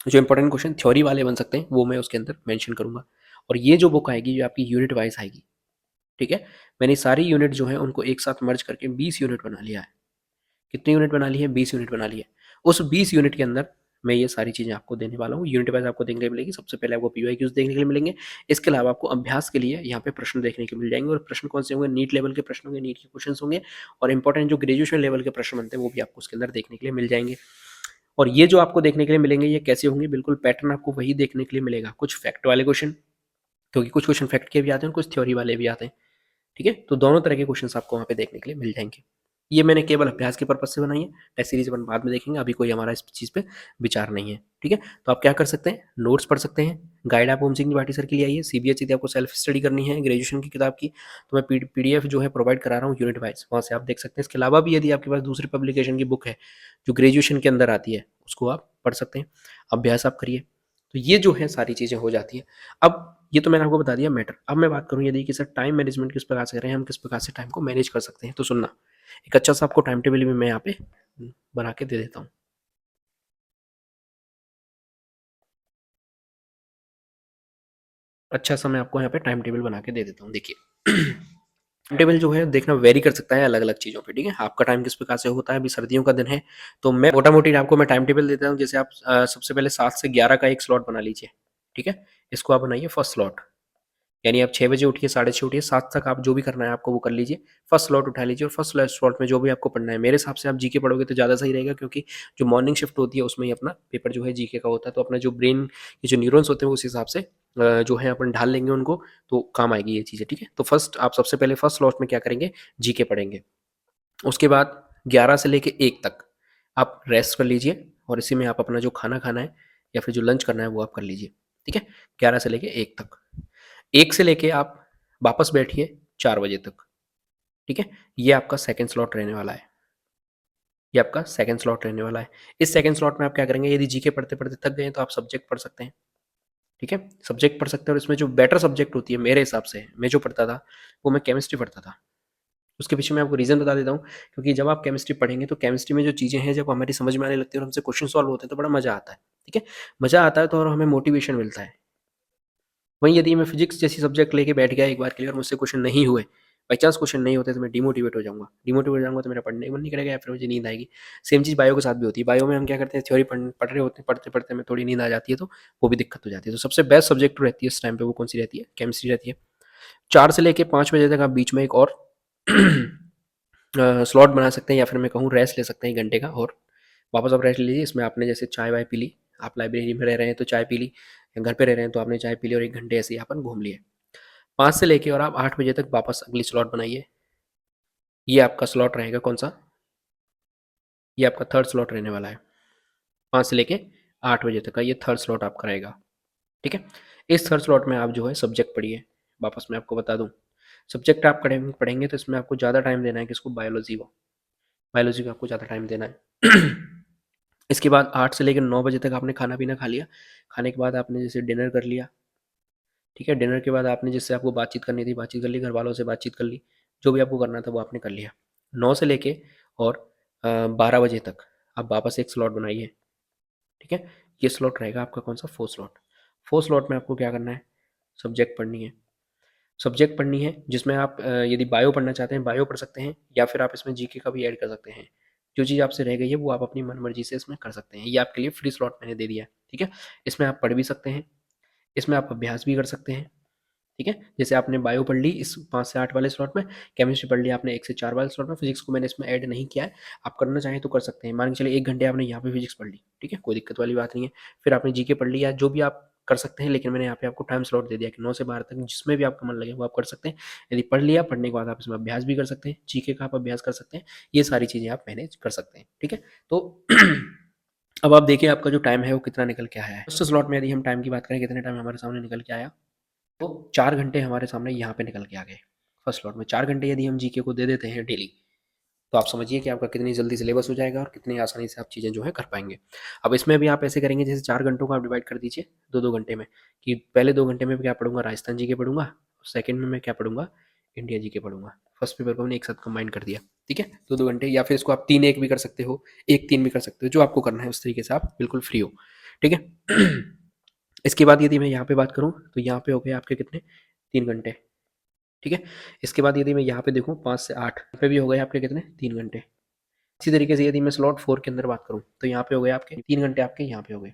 जो इंपॉर्टेंट क्वेश्चन थ्योरी वाले बन सकते हैं वो मैं उसके अंदर मेंशन करूंगा। और ये जो बुक आएगी जो आपकी यूनिट वाइज आएगी, ठीक है। मैंने सारी यूनिट जो है उनको एक साथ मर्ज करके 20 यूनिट बना लिया है। कितनी यूनिट बना ली है, 20 यूनिट बना ली है। उस 20 यूनिट के अंदर मैं ये सारी चीज़ें आपको देने वाला हूँ, यूनिट वाइज आपको देखने को मिलेगी। सबसे पहले आपको पीवाईक्यूज देखने के लिए मिलेंगे। इसके अलावा आपको अभ्यास के लिए यहाँ पे प्रश्न देखने को मिल जाएंगे, और प्रश्न कौन से होंगे, नीट लेवल के प्रश्न होंगे, नीट के क्वेश्चन होंगे, और इंपॉर्टेंट जो ग्रेजुएशन लेवल के प्रश्न बनते हैं वो भी आपको उसके अंदर देखने के लिए मिल जाएंगे। और ये जो आपको देखने के लिए मिलेंगे ये कैसे होंगे, बिल्कुल पैटर्न आपको वही देखने के लिए मिलेगा। कुछ फैक्ट वाले क्वेश्चन, क्योंकि कुछ क्वेश्चन फैक्ट के भी आते हैं, कुछ थ्योरी वाले भी आते हैं, ठीक है। तो दोनों तरह के क्वेश्चंस आपको वहाँ पे देखने के लिए मिल जाएंगे। ये मैंने केवल अभ्यास के पर्पज से बनाई है, टेस्ट सीरीज अपन बाद में देखेंगे, अभी कोई हमारा इस चीज़ पे विचार नहीं है, ठीक है। तो आप क्या कर सकते हैं, नोट्स पढ़ सकते हैं, गाइड आप ओम सिंह त्रिपाठी सर के लिए आई है, सीबीएसई थी, आपको सेल्फ स्टडी करनी है ग्रेजुएशन की किताब की, तो मैं पीडीएफ जो है प्रोवाइड करा रहा हूँ यूनिट वाइज, वहाँ से आप देख सकते हैं। इसके अलावा भी यदि आपके पास दूसरी पब्लिकेशन की बुक है जो ग्रेजुएशन के अंदर आती है उसको आप पढ़ सकते हैं, अभ्यास आप करिए। तो ये जो है सारी चीज़ें हो जाती हैं। अब ये तो मैंने आपको बता दिया मैटर। अब मैं बात करूँ यदि कि सर टाइम मैनेजमेंट किस प्रकार से करें, हम किस प्रकार से टाइम को मैनेज कर सकते हैं, तो सुनना, एक अच्छा सा आपको टाइम टेबल भी मैं यहाँ पे बना के दे देता हूँ। अच्छा सा मैं आपको यहाँ पे टाइम टेबल बना के दे देता हूँ, देखिए। टाइम टेबल जो है देखना वेरी कर सकता है अलग अलग चीज़ों पे, ठीक है। आपका टाइम किस प्रकार से होता है, अभी सर्दियों का दिन है, तो मैं मोटा मोटी आपको मैं टाइम टेबल देता हूँ। जैसे आप सबसे पहले 7 से 11 का एक स्लॉट बना लीजिए, ठीक है। इसको आप बनाइए फर्स्ट स्लॉट, यानी आप 6 बजे उठिए, 6:30 उठिए, 7 तक आप जो भी करना है आपको वो कर लीजिए। फर्स्ट स्लॉट उठा लीजिए और फर्स्ट स्लॉट में जो भी आपको पढ़ना है, मेरे हिसाब से आप जीके पढ़ोगे तो ज़्यादा सही रहेगा, क्योंकि जो मॉर्निंग शिफ्ट होती है उसमें ही अपना पेपर जो है जीके का होता है, तो अपना जो ब्रेन के जो न्यूरॉन्स होते हैं उस हिसाब से जो है अपन ढाल लेंगे उनको, तो काम आएगी ये चीज़ें, ठीक है। तो फर्स्ट आप सबसे पहले फर्स्ट स्लॉट में क्या करेंगे, जीके पढ़ेंगे। उसके बाद 11 से लेके 1 तक आप रेस्ट कर लीजिए, और इसी में आप अपना जो खाना खाना है या फिर जो लंच करना है वो आप कर लीजिए, ठीक है। 11 से लेके 1 तक, 1 से लेके आप वापस बैठिए 4 बजे तक, ठीक है। ये आपका सेकंड स्लॉट रहने वाला है, ये आपका सेकंड स्लॉट रहने वाला है। इस सेकंड स्लॉट में आप क्या करेंगे, यदि जीके पढ़ते पढ़ते थक गए तो आप सब्जेक्ट पढ़ सकते हैं, ठीक है। सब्जेक्ट पढ़ सकते हैं, और इसमें जो बेटर सब्जेक्ट होती है मेरे हिसाब से, मैं जो पढ़ता था वो मैं केमिस्ट्री पढ़ता था। उसके पीछे मैं आपको रीज़न बता देता हूँ, क्योंकि जब आप केमिस्ट्री पढ़ेंगे तो केमिस्ट्री में जो चीज़ें हैं जब हमारी समझ में आने लगती है और हमसे क्वेश्चन सॉल्व होते हैं तो बड़ा मज़ा आता है, ठीक है। मज़ा आता है तो, और हमें मोटिवेशन मिलता है। वहीं यदि मैं फिजिक्स जैसी सब्जेक्ट लेके बैठ गया एक बार के लिए और मुझसे क्वेश्चन नहीं हुए, बाई चांस क्वेश्चन नहीं होते, तो मैं डिमोटिवेट हो जाऊँगा। डिमोटिवेट हो जाऊँगा तो मेरा पढ़ने का मन नहीं करेगा या फिर मुझे नींद आएगी। सेम चीज़ बायो के साथ भी होती है। बायो में हम क्या करते हैं, थ्योरी पढ़ रहे होते हैं, पढ़ते-पढ़ते हमें थोड़ी नींद आ जाती है, तो वो भी दिक्कत हो जाती है। तो सबसे बेस्ट सब्जेक्ट रहती है इस टाइम पे, वो कौन-सी रहती है? केमिस्ट्री रहती है। 4 से लेके 5 बजे तक आप बीच में एक और स्लॉट बना सकते हैं, या फिर मैं कहूँ रेस्ट ले सकते हैं 1 घंटे का, और वापस आप रेस्ट ले लीजिए। इसमें आपने जैसे चाय-वाय पी ली, आप लाइब्रेरी में रह रहे हैं तो चाय पी ली, या घर पे रह रहे हैं तो आपने चाय पी ली और 1 घंटे ऐसे ही अपन घूम लिए। 5 से लेके और आप 8 बजे तक वापस अगली स्लॉट बनाइए। ये आपका स्लॉट रहेगा कौन-सा? ये आपका थर्ड स्लॉट रहने वाला है। 5 से लेके 8 बजे तक का ये थर्ड स्लॉट आपका रहेगा, ठीक है? इस थर्ड स्लॉट में आप जो है सब्जेक्ट पढ़िए। वापस मैं आपको बता दूँ, सब्जेक्ट आप पढ़ेंगे तो इसमें आपको ज़्यादा टाइम देना है, किसको? बायोलॉजी को। बायोलॉजी को आपको ज़्यादा टाइम देना है। इसके बाद 8 से लेकर 9 बजे तक आपने खाना-पीना खा लिया। खाने के बाद आपने जैसे डिनर कर लिया, ठीक है? डिनर के बाद आपने जिससे आपको बातचीत करनी थी, बातचीत कर ली, घरवालों से बातचीत कर ली, जो भी आपको करना था वो आपने कर लिया। 9 से लेके और 12 बजे तक आप वापस एक स्लॉट बनाइए, ठीक है? ये स्लॉट रहेगा आपका कौन-सा? 4th slot. 4th स्लॉट में आपको क्या करना है? सब्जेक्ट पढ़नी है। सब्जेक्ट पढ़नी है जिसमें आप यदि बायो पढ़ना चाहते हैं, बायो पढ़ सकते हैं, या फिर आप इसमें जीके का भी ऐड कर सकते हैं। जो चीज़ आपसे रह गई है वो आप अपनी मन-मर्ज़ी से इसमें कर सकते हैं। ये आपके लिए फ्री स्लॉट मैंने दे दिया है, ठीक है? इसमें आप पढ़ भी सकते हैं, इसमें आप अभ्यास भी कर सकते हैं, ठीक है। जैसे आपने बायो पढ़ ली इस 5 से 8 वाले स्लॉट में, केमिस्ट्री पढ़ लिया आपने 1 से 4 वाले स्लॉट में, फिजिक्स को मैंने इसमें ऐड नहीं किया है। आप करना चाहें तो कर सकते हैं। मान के चलिए 1 घंटे आपने यहाँ पे फिजिक्स पढ़ ली, ठीक है, कोई दिक्कत वाली बात नहीं है। फिर आपने जीके पढ़ लिया, जो भी आप कर सकते हैं, लेकिन मैंने यहाँ पे आपको टाइम स्लॉट दे दिया कि 9 से 12 तक जिसमें भी आपका मन लगे वो आप कर सकते हैं। यदि पढ़ लिया, पढ़ने के बाद आप इसमें अभ्यास भी कर सकते हैं, जीके का आप अभ्यास कर सकते हैं, ये सारी चीज़ें आप मैनेज कर सकते हैं, ठीक है। तो अब आप देखिए आपका जो टाइम है वो कितना निकल के आया है। फर्स्ट स्लॉट में यदि हम टाइम की बात करें, कितने टाइम हमारे सामने निकल के आया, तो 4 घंटे हमारे सामने यहाँ पे निकल के आ गए। फर्स्ट स्लॉट में 4 घंटे यदि हम जीके को दे देते हैं डेली, तो आप समझिए कि आपका कितनी जल्दी सिलेबस हो जाएगा और कितनी आसानी से आप चीज़ें जो है कर पाएँगे। अब इसमें भी आप ऐसे करेंगे जैसे 4 घंटों को आप डिवाइड कर दीजिए 2-2 घंटे में, कि पहले 2 घंटे में क्या पढ़ूँगा, राजस्थान जीके पढ़ूँगा, सेकंड में मैं क्या पढ़ूँगा, इंडिया जीके पढ़ूँगा। फर्स्ट पेपर को मैंने एक साथ कंबाइन कर दिया, ठीक है? 2-2 घंटे, या फिर इसको आप 3-1 भी कर सकते हो, 1-3 भी कर सकते हो, जो आपको करना है उस तरीके से आप बिल्कुल फ्री हो, ठीक है? इसके बाद यदि मैं यहाँ पे बात करूँ, तो यहाँ पे हो गए आपके कितने, 3 घंटे, ठीक है? इसके बाद यदि मैं यहाँ पे देखूँ 5 से 8 यहाँ पे भी हो गए आपके कितने, 3 घंटे। इसी तरीके से यदि मैं स्लॉट 4 के अंदर बात करूँ, तो यहाँ पे हो गए आपके 3 घंटे, आपके यहाँ पे हो गए।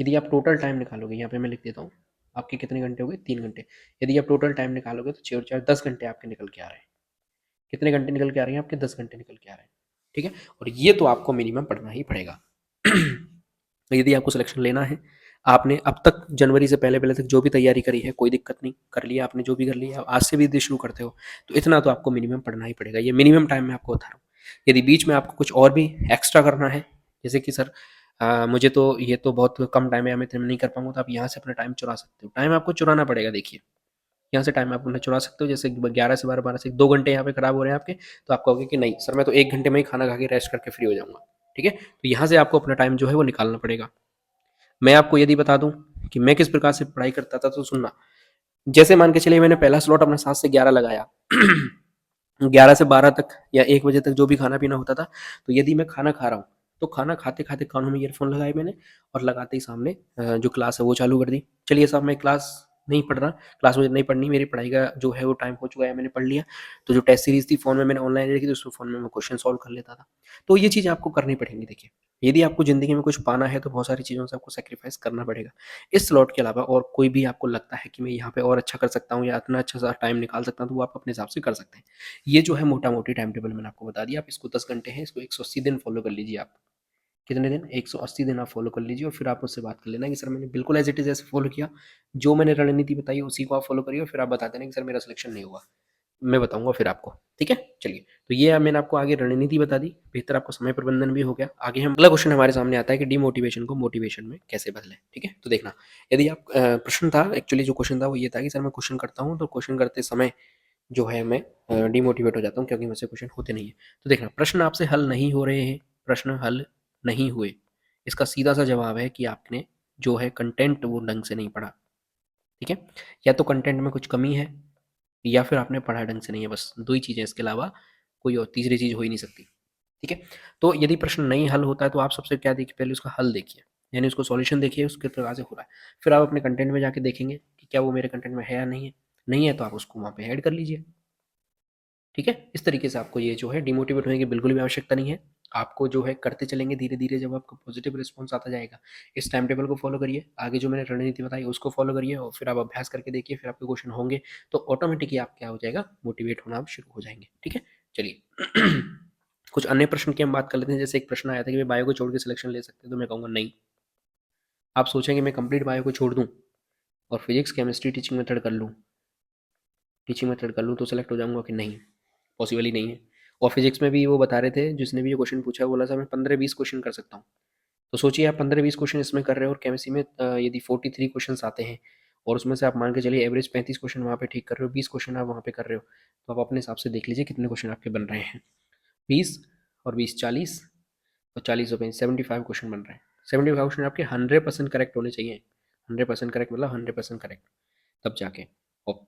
यदि आप टोटल टाइम निकालोगे, यहाँ पे मैं लिख देता हूँ, आपके कितने घंटे हो गए, 3 घंटे। यदि आप टोटल टाइम निकालोगे तो 6 और 4 10 घंटे आपके निकल के आ रहे हैं। कितने घंटे निकल के आ रहे हैं आपके, 10 घंटे निकल के आ रहे हैं, ठीक है? और ये तो आपको मिनिमम पढ़ना ही पड़ेगा। यदि आपको सिलेक्शन लेना है, आपने अब तक जनवरी से पहले-पहले तक जो भी तैयारी करी है, कोई दिक्कत नहीं, कर लिया आपने जो भी कर लिया, आज से भी यदि शुरू करते हो, तो इतना तो आपको मिनिमम पढ़ना ही पड़ेगा। ये मिनिमम टाइम मैं आपको बता रहा हूँ। यदि बीच में आपको कुछ और भी एक्स्ट्रा करना है, जैसे कि सर मुझे तो ये तो बहुत कम टाइम है, मैं इतने में नहीं कर पाऊँगा, तो आप यहाँ से अपना टाइम चुरा सकते हो। टाइम आपको चुराना पड़ेगा, देखिए। यहाँ से टाइम आप अपना चुरा सकते हो, जैसे 11 से 12, 12 से 2 घंटे यहाँ पे खराब हो रहे हैं आपके, तो आप कहोगे कि नहीं सर, मैं तो 1 घंटे में ही खाना खा के रेस्ट करके फ्री हो जाऊँगा, ठीक है? तो यहाँ से आपको अपना टाइम जो है वो निकालना पड़ेगा। मैं आपको यदि बता दूँ कि मैं किस प्रकार से पढ़ाई करता था, तो सुनना। जैसे मान के चलिए मैंने पहला स्लॉट अपना 7 से 11 लगाया। 11 से 12 तक या 1 बजे तक जो भी खाना-पीना होता था, तो यदि मैं खाना खा रहा हूँ, तो खाना खाते-खाते कानों में ईयरफ़ोन लगाए मैंने, और लगाते ही सामने जो क्लास है वो चालू कर दी। चलिए साहब, मैं क्लास नहीं पढ़ रहा, क्लास मुझे नहीं पढ़नी, मेरी पढ़ाई का जो है वो टाइम हो चुका है, मैंने पढ़ लिया। तो जो टेस्ट सीरीज़ थी फ़ोन में मैंने ऑनलाइन देखी, तो उसमें फ़ोन में मैं क्वेश्चन सॉल्व कर लेता था। तो ये चीज़ें आपको करनी पड़ेंगी, देखिए। यदि आपको ज़िंदगी में कुछ पाना है, तो बहुत सारी चीज़ों से आपको सैक्रिफ़ाइस करना पड़ेगा। इस स्लॉट के अलावा और कोई भी आपको लगता है कि मैं यहाँ पे और अच्छा कर सकता हूँ या इतना अच्छा-सा टाइम निकाल सकता हूँ, तो वो आप अपने हिसाब से कर सकते हैं। ये जो है मोटा-मोटी टाइम टेबल मैंने आपको बता दिया। आप इसको 10 घंटे हैं, इसको 180 दिन फ़ॉलो कर लीजिए आप। कितने दिन? 180 दिन आप फ़ॉलो कर लीजिए, और फिर आप मुझसे बात कर लेना कि सर मैंने बिल्कुल एज़ इट इज़ ऐसे फ़ॉलो किया। जो मैंने रणनीति बताई उसी को आप फ़ॉलो करिए, और फिर आप बता देना कि सर मेरा सिलेक्शन नहीं हुआ। मैं बताऊँगा फिर आपको, ठीक है? चलिए, तो ये मैंने आपको आगे रणनीति बता दी, बेहतर आपको समय प्रबंधन भी हो गया। आगे हम अगला क्वेश्चन हमारे सामने आता है कि डिमोटिवेशन को मोटिवेशन में कैसे बदलें, ठीक है? तो देखना, यदि आप प्रश्न था, एक्चुअली जो क्वेश्चन था वो ये था कि सर मैं क्वेश्चन करता हूँ, तो क्वेश्चन करते समय जो है मैं डिमोटिवेट हो जाता हूँ, क्योंकि मुझसे क्वेश्चन होते नहीं है। तो देखना, प्रश्न आपसे हल नहीं हो रहे हैं, प्रश्न हल नहीं हुए, इसका सीधा सा जवाब है कि आपने जो है कंटेंट वो ढंग से नहीं पढ़ा, ठीक है? या तो कंटेंट में कुछ कमी है, या फिर आपने पढ़ा ढंग से नहीं है, बस 2 ही चीज़ें, इसके अलावा कोई और तीसरी चीज़ हो ही नहीं सकती, ठीक है? तो यदि प्रश्न नहीं हल होता है, तो आप सबसे क्या देखिए, पहले उसका हल देखिए, यानी उसको सॉल्यूशन देखिए, उसके प्रकार से हो रहा है। फिर आप अपने कंटेंट में जाके देखेंगे कि क्या वो मेरे कंटेंट में है या नहीं है। नहीं है तो आप उसको वहाँ पे ऐड कर लीजिए, ठीक है? इस तरीके से आपको ये जो है डिमोटिवेट होने की बिल्कुल भी आवश्यकता नहीं है। आपको जो है करते चलेंगे धीरे-धीरे, जब आपको पॉजिटिव रिस्पॉन्स आता जाएगा। इस टाइम टेबल को फ़ॉलो करिए, आगे जो मैंने रणनीति बताई उसको फ़ॉलो करिए, और फिर आप अभ्यास करके देखिए, फिर आपके क्वेश्चन होंगे, तो ऑटोमेटिकली आप क्या हो जाएगा, मोटिवेट होना आप शुरू हो जाएँगे, ठीक है? चलिए, कुछ अन्य प्रश्न की हम बात कर लेते हैं। जैसे एक प्रश्न आया था कि, मैं बायो को छोड़ के सिलेक्शन ले सकते हैं? तो मैं कहूँगा नहीं। आप सोचेंगे मैं कंप्लीट बायो को छोड़ दूँ और फिज़िक्स, केमिस्ट्री, टीचिंग मेथड कर लूँ तो सेलेक्ट हो जाऊँगा, कि नहीं, पॉसिबल ही नहीं है। और फिजिक्स में भी वो बता रहे थे, जिसने भी ये क्वेश्चन पूछा है, बोला था मैं 15-20 क्वेश्चन कर सकता हूँ। तो सोचिए आप 15-20 क्वेश्चन इसमें कर रहे हो, और केमिस्ट्री में यदि 43 क्वेश्चंस आते हैं, और उसमें से आप मान के चलिए एवरेज 35 क्वेश्चन वहाँ पे ठीक कर रहे हो, 20 क्वेश्चन आप वहाँ पे कर रहे हो, तो आप अपने हिसाब से देख लीजिए कितने क्वेश्चन आपके बन रहे हैं। 20 और 20 40, और 40 और 20 75 क्वेश्चन बन रहे हैं। 75 क्वेश्चन आपके 100% करेक्ट होने चाहिए। 100% करेक्ट मतलब 100% करेक्ट, तब जाके और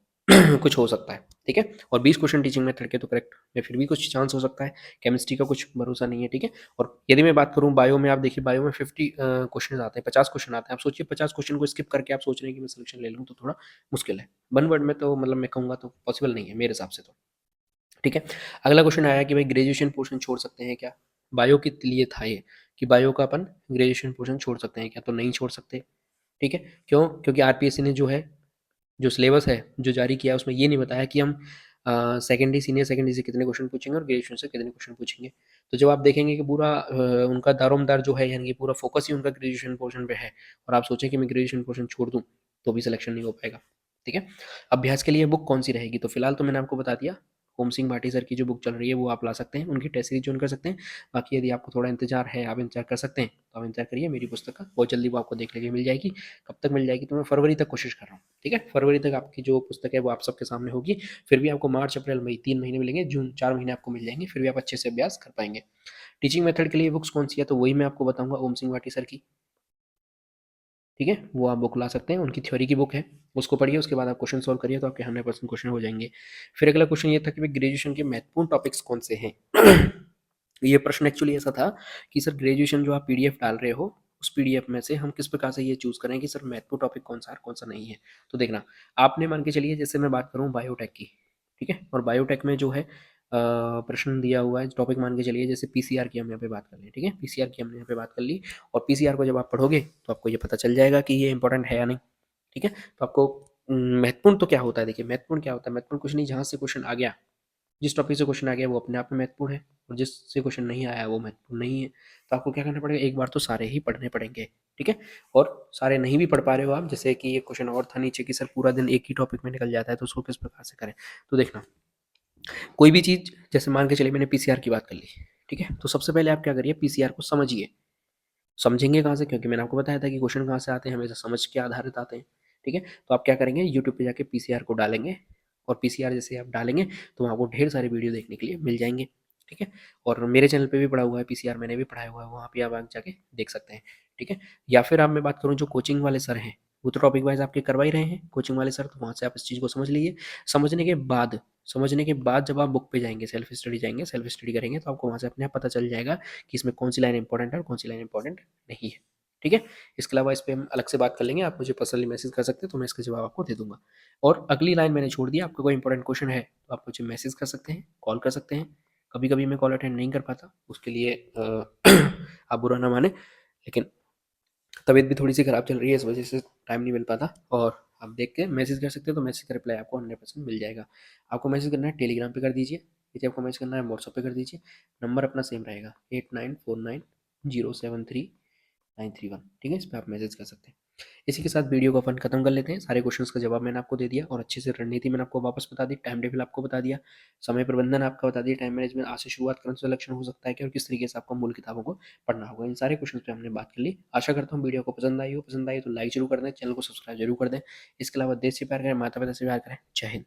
कुछ हो सकता है, ठीक है? और 20 क्वेश्चन टीचिंग मेथड के तो करेक्ट में फिर भी कुछ चांस हो सकता है, केमिस्ट्री का कुछ भरोसा नहीं है, ठीक है? और यदि मैं बात करूँ बायो में, आप देखिए बायो में 50 क्वेश्चन आते हैं, 50 क्वेश्चन आते हैं। आप सोचिए 50 क्वेश्चन को स्किप करके आप सोच रहे हैं कि मैं सिलेक्शन ले लूँ, तो थोड़ा मुश्किल है। वन वर्ड में तो मतलब मैं कहूँगा तो पॉसिबल नहीं है मेरे हिसाब से तो, ठीक है? अगला क्वेश्चन आया कि भाई ग्रेजुएशन पोर्शन छोड़ सकते हैं क्या? बायो के लिए था ये, कि बायो का अपन ग्रेजुएशन पोर्शन छोड़ सकते हैं क्या? तो नहीं छोड़ सकते, ठीक है? क्यों? क्योंकि आरपीएससी ने जो है, जो सिलेबस है, जो जारी किया है, उसमें ये नहीं बताया कि हम सेकेंडरी, सीनियर सेकेंडरी से कितने क्वेश्चन पूछेंगे और ग्रेजुएशन से कितने क्वेश्चन पूछेंगे। तो जब आप देखेंगे कि पूरा उनका दारोमदार जो है, यानी कि पूरा फोकस ही उनका ग्रेजुएशन पोर्शन पे है, और आप सोचें कि मैं ग्रेजुएशन पोर्शन छोड़ दूँ, तो भी सिलेक्शन नहीं हो पाएगा, ठीक है? अभ्यास के लिए बुक कौन सी रहेगी? तो फिलहाल तो मैंने आपको बता दिया, ओम सिंह भाटी सर की जो बुक चल रही है वो आप ला सकते हैं, उनकी टेस्ट सीरीज ज्वाइन कर सकते हैं। बाकी यदि आपको थोड़ा इंतजार है, आप इंतजार कर सकते हैं, तो आप इंतजार करिए मेरी पुस्तक का, बहुत जल्दी वो आपको देखने के लिए मिल जाएगी। कब तक मिल जाएगी, तो मैं फरवरी तक कोशिश कर रहा हूँ, ठीक है। फरवरी तक आपकी जो पुस्तक है वो आप सबके सामने होगी। फिर भी आपको मार्च अप्रैल मई 3 महीने मिलेंगे, जून 4 महीने आपको मिल जाएंगे, फिर भी आप अच्छे से अभ्यास कर पाएंगे। टीचिंग मेथड के लिए बुक्स कौन सी है, तो वही मैं आपको बताऊंगा, ओम सिंह भाटी सर की, ठीक है। वो आप बुक ला सकते हैं, उनकी थ्योरी की बुक है, उसको पढ़िए, उसके बाद आप क्वेश्चन सॉल्व करिए, तो आपके 100% क्वेश्चन हो जाएंगे। फिर अगला क्वेश्चन ये था कि भाई ग्रेजुएशन के महत्वपूर्ण टॉपिक्स कौन से हैं। ये प्रश्न एक्चुअली ऐसा था कि सर ग्रेजुएशन जो आप पीडीएफ डाल रहे हो, उस पीडीएफ में से हम किस प्रकार से ये चूज करें कि सर महत्वपूर्ण टॉपिक कौन सा है कौन सा नहीं है। तो देखना, आपने मान के चलिए जैसे मैं बात करूँ बायोटेक की, ठीक है, और बायोटेक में जो है प्रश्न दिया हुआ है, टॉपिक मान के चलिए जैसे पीसीआर की हम यहाँ पे बात कर लें, ठीक है, पीसीआर की हमने यहाँ पे बात कर ली। और पीसीआर को जब आप पढ़ोगे तो आपको ये पता चल जाएगा कि ये इंपॉर्टेंट है या नहीं, ठीक है। तो आपको महत्वपूर्ण तो क्या होता है, देखिए महत्वपूर्ण क्या होता है, महत्वपूर्ण कुछ नहीं, जहाँ से क्वेश्चन आ गया, जिस टॉपिक से क्वेश्चन आ गया वो अपने आप में महत्वपूर्ण है, और जिससे क्वेश्चन नहीं आया वो महत्वपूर्ण नहीं है। तो आपको क्या करना पड़ेगा, एक बार तो सारे ही पढ़ने पड़ेंगे, ठीक है। और सारे नहीं भी पढ़ पा रहे हो आप, जैसे कि ये क्वेश्चन और था नीचे कि सर पूरा दिन एक ही टॉपिक में निकल जाता है, तो उसको किस प्रकार से करें। तो देखना, कोई भी चीज़, जैसे मान के चलिए मैंने पीसीआर की बात कर ली, ठीक है, तो सबसे पहले आप क्या करिए, पीसीआर को समझिए। समझेंगे कहाँ से, क्योंकि मैंने आपको बताया था कि क्वेश्चन कहाँ से आते हैं, हमेशा समझ के आधारित आते हैं, ठीक है। तो आप क्या करेंगे, यूट्यूब पे जाके पीसीआर को डालेंगे, और पीसीआर जैसे आप डालेंगे तो आपको ढेर सारे वीडियो देखने के लिए मिल जाएंगे, ठीक है। और मेरे चैनल पे भी पढ़ा हुआ है पीसीआर, मैंने भी पढ़ाया हुआ है, वहाँ पे आप जाके देख सकते हैं, ठीक है। या फिर आप मैं बात करूँ जो कोचिंग वाले सर हैं, वो तो टॉपिक वाइज आपके करवा ही रहे हैं कोचिंग वाले सर, तो वहाँ से आप इस चीज़ को समझ लीजिए। समझने के बाद जब आप बुक पे जाएंगे, सेल्फ स्टडी जाएंगे, सेल्फ स्टडी करेंगे, तो आपको वहाँ से अपने आप पता चल जाएगा कि इसमें कौन सी लाइन इंपॉर्टेंट है और कौन सी लाइन इंपॉर्टेंट नहीं है, ठीक है। इसके अलावा इस पे हम अलग से बात कर लेंगे, आप मुझे पर्सनली मैसेज कर सकते हैं, तो मैं इसका जवाब आपको दे दूंगा। और अगली लाइन मैंने छोड़ दी, आपको कोई इंपॉर्टेंट क्वेश्चन है तो आप मुझे मैसेज कर सकते हैं, कॉल कर सकते हैं। कभी कभी मैं कॉल अटेंड नहीं कर पाता, उसके लिए आप बुरा ना माने, लेकिन तबीयत भी थोड़ी सी ख़राब चल रही है, इस वजह से टाइम नहीं मिल पाता। और आप देख के मैसेज कर सकते हैं, तो मैसेज का रिप्लाई आपको 100% मिल जाएगा। आपको मैसेज करना है टेलीग्राम पे कर दीजिए, यदि आपको मैसेज करना है व्हाट्सअप पे कर दीजिए। नंबर अपना सेम रहेगा 8949073931, ठीक है, इस पर आप मैसेज कर सकते हैं। इसी के साथ वीडियो को अपन खत्म कर लेते हैं। सारे क्वेश्चंस का जवाब मैंने आपको दे दिया, और अच्छे से रणनीति मैंने आपको वापस बता दी, टाइम टेबल आपको बता दिया, समय प्रबंधन आपका बता दिया, टाइम मैनेजमेंट आज से शुरुआत क्रम सिलेक्शन हो सकता है क्या, और किस तरीके से आपको मूल किताबों को पढ़ना होगा, इन सारे क्वेश्चन पे हमने बात कर ली। आशा करता हूँ वीडियो को पसंद आई हो, पसंद आई तो लाइक जरूर कर दें, चैनल को सब्सक्राइब जरूर कर दें। इसके अलावा देश से प्यार करें, माता पिता से प्यार करें। जय हिंद।